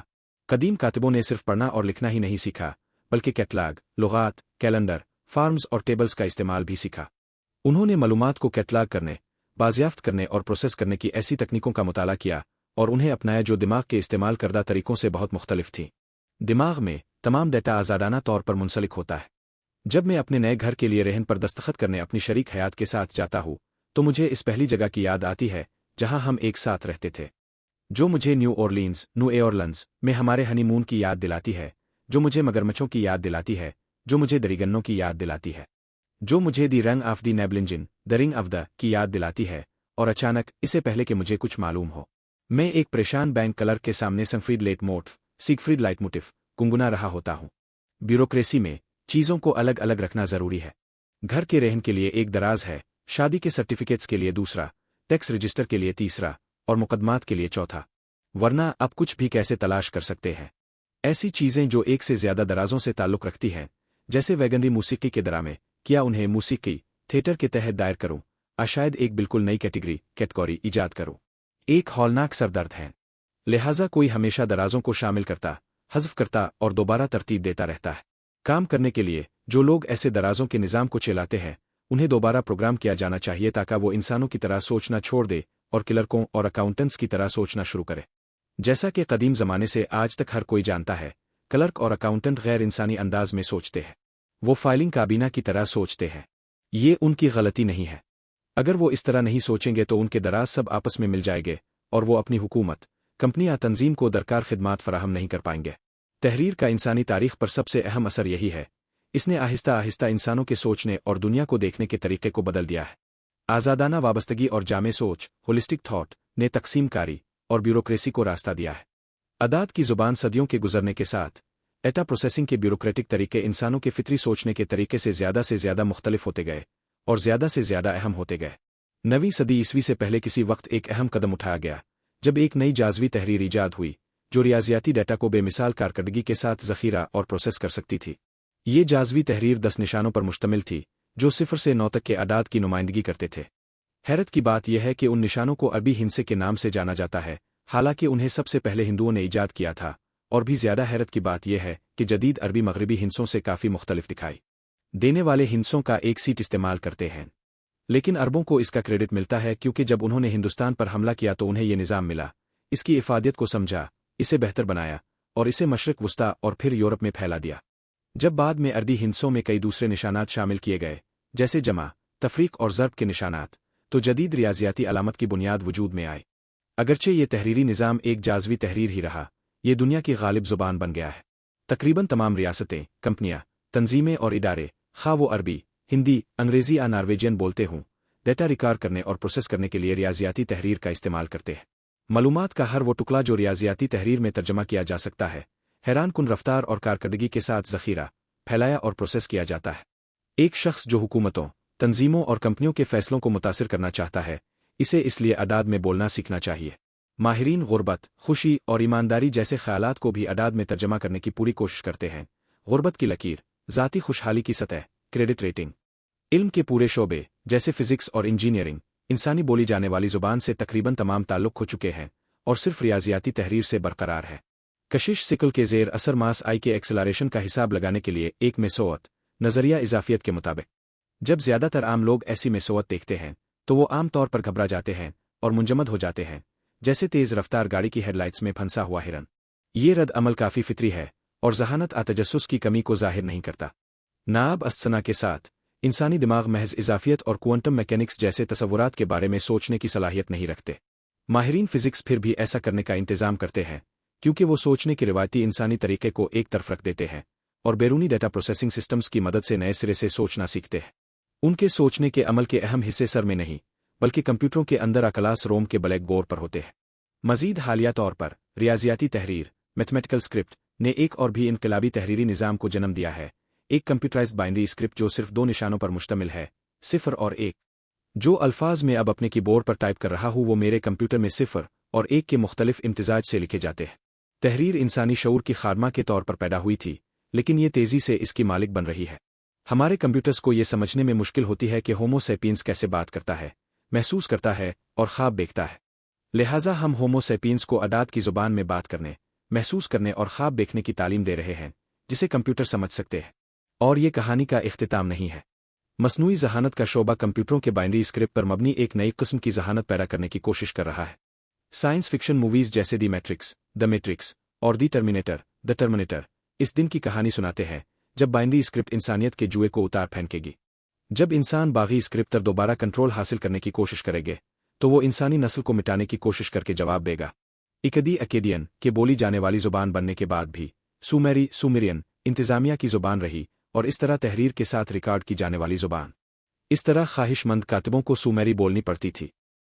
قدیم کاتبوں نے صرف پڑھنا اور لکھنا ہی نہیں سیکھا، بلکہ کیٹلاگ، لغات، کیلنڈر، فارمز اور ٹیبلز کا استعمال بھی سیکھا۔ انہوں نے معلومات کو کیٹلاگ کرنے، بازیافت کرنے اور پروسیس کرنے کی ایسی تکنیکوں کا مطالعہ کیا اور انہیں اپنایا جو دماغ کے استعمال کردہ طریقوں سے بہت مختلف تھیں۔ دماغ میں تمام ڈیٹا آزادانہ طور پر منسلک ہوتا ہے۔ جب میں اپنے نئے گھر کے لیے رہن پر دستخط کرنے اپنی شریک حیات کے ساتھ جاتا ہوں تو مجھے اس پہلی جگہ کی یاد آتی ہے جہاں ہم ایک ساتھ رہتے تھے، جو مجھے نیو اورلینز میں ہمارے ہنی مون کی یاد دلاتی ہے، جو مجھے مگرمچھوں کی یاد دلاتی ہے، جو مجھے دریگنوں کی یاد دلاتی ہے، جو مجھے دی رنگ آف دی نیبلنجن دی رنگ آف دا کی یاد دلاتی ہے، اور اچانک اسے پہلے کہ مجھے کچھ معلوم ہو میں ایک پریشان بینک کلرک کے سامنے سیگفریڈ لائٹ موٹف گنگنا رہا ہوتا ہوں۔ بیوروکریسی میں چیزوں کو الگ الگ رکھنا ضروری ہے۔ گھر کے رہن کے لیے ایک دراز ہے، شادی کے سرٹیفکیٹس کے لیے دوسرا، ٹیکس رجسٹر کے لیے تیسرا، اور مقدمات کے لیے چوتھا، ورنہ آپ کچھ بھی کیسے تلاش کر سکتے ہیں؟ ऐसी चीज़ें जो एक से ज़्यादा दराजों से ताल्लुक़ रखती हैं, जैसे वैगनरी मूसीकी के ड्रामे, क्या उन्हें मूसीकी थिएटर के तहत दायर करूं, शायद एक बिल्कुल नई कैटेगरी ईजाद करूं। एक हौलनाक सरदर्द है। लिहाजा कोई हमेशा दराजों को शामिल करता, हज़फ करता और दोबारा तरतीब देता रहता है। काम करने के लिए जो लोग ऐसे दराजों के निज़ाम को चलाते हैं, उन्हें दोबारा प्रोग्राम किया जाना चाहिए ताकि वो इंसानों की तरह सोचना छोड़ दे और क्लर्कों और अकाउंटेंट्स की तरह सोचना शुरू करे। जैसा कि कदीम ज़माने से आज तक हर कोई जानता है, क्लर्क और अकाउंटेंट गैर इंसानी अंदाज में सोचते हैं। वो फाइलिंग काबीना की तरह सोचते हैं। ये उनकी गलती नहीं है। अगर वो इस तरह नहीं सोचेंगे तो उनके दराज सब आपस में मिल जाएंगे और वो अपनी हुकूमत, कंपनी या तंजीम को दरकार खिदमात फराहम नहीं कर पाएंगे। तहरीर का इंसानी तारीख पर सबसे अहम असर यही है, इसने आहिस्ता आहिस्ता इंसानों के सोचने और दुनिया को देखने के तरीके को बदल दिया है। आज़ादाना वाबस्तगी और जामे सोच, होलिस्टिक थॉट, ने तकसीमकारी और ब्यूरोक्रेसी को रास्ता दिया है। अदाद की ज़ुबान सदियों के गुजरने के साथ डेटा प्रोसेसिंग के ब्यूरोक्रेटिक तरीके इंसानों के फितरी सोचने के तरीके से ज़्यादा मुख्तलिफ होते गए और ज़्यादा से ज़्यादा अहम होते गए। 9वीं सदी ईस्वी से पहले किसी वक्त एक अहम कदम उठाया गया जब एक नई जाज़वी तहरीर ईजाद हुई जो रियाजियाती डेटा को बेमिसाल कारकर्दगी के साथ ज़ख़ीरा और प्रोसेस कर सकती थी। ये जाज़वी तहरीर 10 निशानों पर मुश्तमिल थी जो 0 से 9 तक के अदाद की नुमाइंदगी करते थे। हैरत की बात यह है कि उन निशानों को अरबी हिंसे के नाम से जाना जाता है, हालांकि उन्हें सबसे पहले हिंदुओं ने ईजाद किया था। और भी ज़्यादा हैरत की बात यह है कि जदीद अरबी मगरबी हिंसों से काफ़ी मुख्तलिफ दिखाई देने वाले हिंसों का एक सीट इस्तेमाल करते हैं। लेकिन अरबों को इसका क्रेडिट मिलता है क्योंकि जब उन्होंने हिंदुस्तान पर हमला किया तो उन्हें यह निज़ाम मिला, इसकी इफ़ादियत को समझा, इसे बेहतर बनाया और इसे मशरिक़ वस्ता और फिर यूरोप में फैला दिया। जब बाद में अरबी हिंसों में कई दूसरे निशानात शामिल किए गए, जैसे जमा, तफरीक और ज़र्ब के निशानात, तो जदीद रियाजियाती अलामत की बुनियाद वजूद में आई। अगरचे ये तहरीरी निज़ाम एक जाज़वी तहरीर ही रहा, ये दुनिया की गालिब ज़ुबान बन गया है। तकरीबन तमाम रियासतें, कंपनियाँ, तंजीमें और इदारे, खा वो अरबी, हिंदी, अंग्रेज़ी या नॉर्वेजियन बोलते हों, डेटा रिकॉर्ड करने और प्रोसेस करने के लिए रियाजियाती तहरीर का इस्तेमाल करते हैं। मालूमात का हर वो टुकड़ा जो रियाजियाती तहरीर में तर्जमा किया जा सकता है, हैरान कुन रफ्तार और कारकर्दगी के साथ ज़ख़ीरा, फैलाया और प्रोसेस किया जाता है। एक शख्स जो हुकूमतों, तंजीमों और कंपनियों के फैसलों को मुतासिर करना चाहता है, इसे इसलिए अदाद में बोलना सीखना चाहिए। माहिरीन गुर्बत, खुशी और ईमानदारी जैसे ख़यालात को भी अदाद में तर्जमा करने की पूरी कोशिश करते हैं। गुर्बत की लकीर, ज़ाती खुशहाली की सतह, क्रेडिट रेटिंग, इल्म के पूरे शोबे जैसे फ़िज़िक्स और इंजीनियरिंग, इंसानी बोली जाने वाली ज़ुबान से तकरीबन तमाम ताल्लुक़ खो चुके हैं और सिर्फ रियाजियाती तहरीर से बरकरार है। कशिश सिकल के ज़ेर असर मास आई के एक्सेलरेशन का हिसाब लगाने के लिए एक मेसोअत नज़रिया इजाफियत के मुताबिक जब ज़्यादातर आम लोग ऐसी मेसोअत देखते हैं तो वो आम तौर पर घबरा जाते हैं और मुंजमद हो जाते हैं, जैसे तेज़ रफ्तार गाड़ी की हेडलाइट्स में फंसा हुआ हिरन। ये रद्द अमल काफ़ी फितरी है और जहानत तजस्सुस की कमी को ज़ाहिर नहीं करता। नाब अस्तना के साथ इंसानी दिमाग महज इजाफियत और क्वांटम मैकेनिक्स जैसे तसव्वुरात के बारे में सोचने की सलाहियत नहीं रखते। माहिरीन फ़िज़िक्स फिर भी ऐसा करने का इंतज़ाम करते हैं क्योंकि वो सोचने के रिवायती इंसानी तरीके को एक तरफ रख देते हैं और बैरूनी डेटा प्रोसेसिंग सिस्टम्स की मदद से नए सिरे से सोचना सीखते हैं। उनके सोचने के अमल के अहम हिस्से सर में नहीं बल्कि कंप्यूटरों के अंदर क्लास रूम के ब्लैक बोर्ड पर होते हैं। मज़ीद हालिया तौर पर रियाजियाती तहरीर, मैथमेटिकल स्क्रिप्ट, ने एक और भी इनकलाबी तहरीरी निज़ाम को जन्म दिया है, एक कंप्यूटराइज्ड बाइनरी स्क्रिप्ट जो सिर्फ 2 निशानों पर मुश्तमिल है, 0 और 1। जो अल्फाज में अब अपने कीबोर्ड पर टाइप कर रहा हूँ वो मेरे कंप्यूटर में 0 और 1 के मुख्तलिफ इम्तिजाज से लिखे जाते हैं। तहरीर इंसानी शऊर की खादमा के तौर पर पैदा हुई थी, लेकिन ये तेज़ी से इसकी मालिक बन रही है। हमारे कंप्यूटर्स को ये समझने में मुश्किल होती है कि होमो सैपियंस कैसे बात करता है, महसूस करता है और ख्वाब देखता है। लिहाजा हम होमो सैपियंस को अदाद की ज़ुबान में बात करने, महसूस करने और ख्वाब देखने की तालीम दे रहे हैं, जिसे कंप्यूटर समझ सकते हैं। और ये कहानी का इख्तिताम नहीं है। मसनूई ज़हानत का शोबा कंप्यूटरों के बाइनरी स्क्रिप्ट पर मबनी एक नई किस्म की ज़हानत पैदा करने की कोशिश कर रहा है। साइंस फिक्शन मूवीज़ जैसे द मैट्रिक्स और द टर्मिनेटर इस दिन की कहानी सुनाते हैं जब बाइनरी स्क्रिप्ट इंसानियत के जुए को उतार फेंकेगी। जब इंसान बागी स्क्रिप्ट पर दोबारा कंट्रोल हासिल करने की कोशिश करेंगे तो वो इंसानी नस्ल को मिटाने की कोशिश करके जवाब देगा। अकेडियन के बोली जाने वाली ज़ुबान बनने के बाद भी सुमेरियन इंतज़ामिया की ज़ुबान रही और इस तरह तहरीर के साथ रिकॉर्ड की जाने वाली ज़ुबान। इस तरह ख्वाहिशमंद कातिबों को सुमेरी बोलनी पड़ती थी।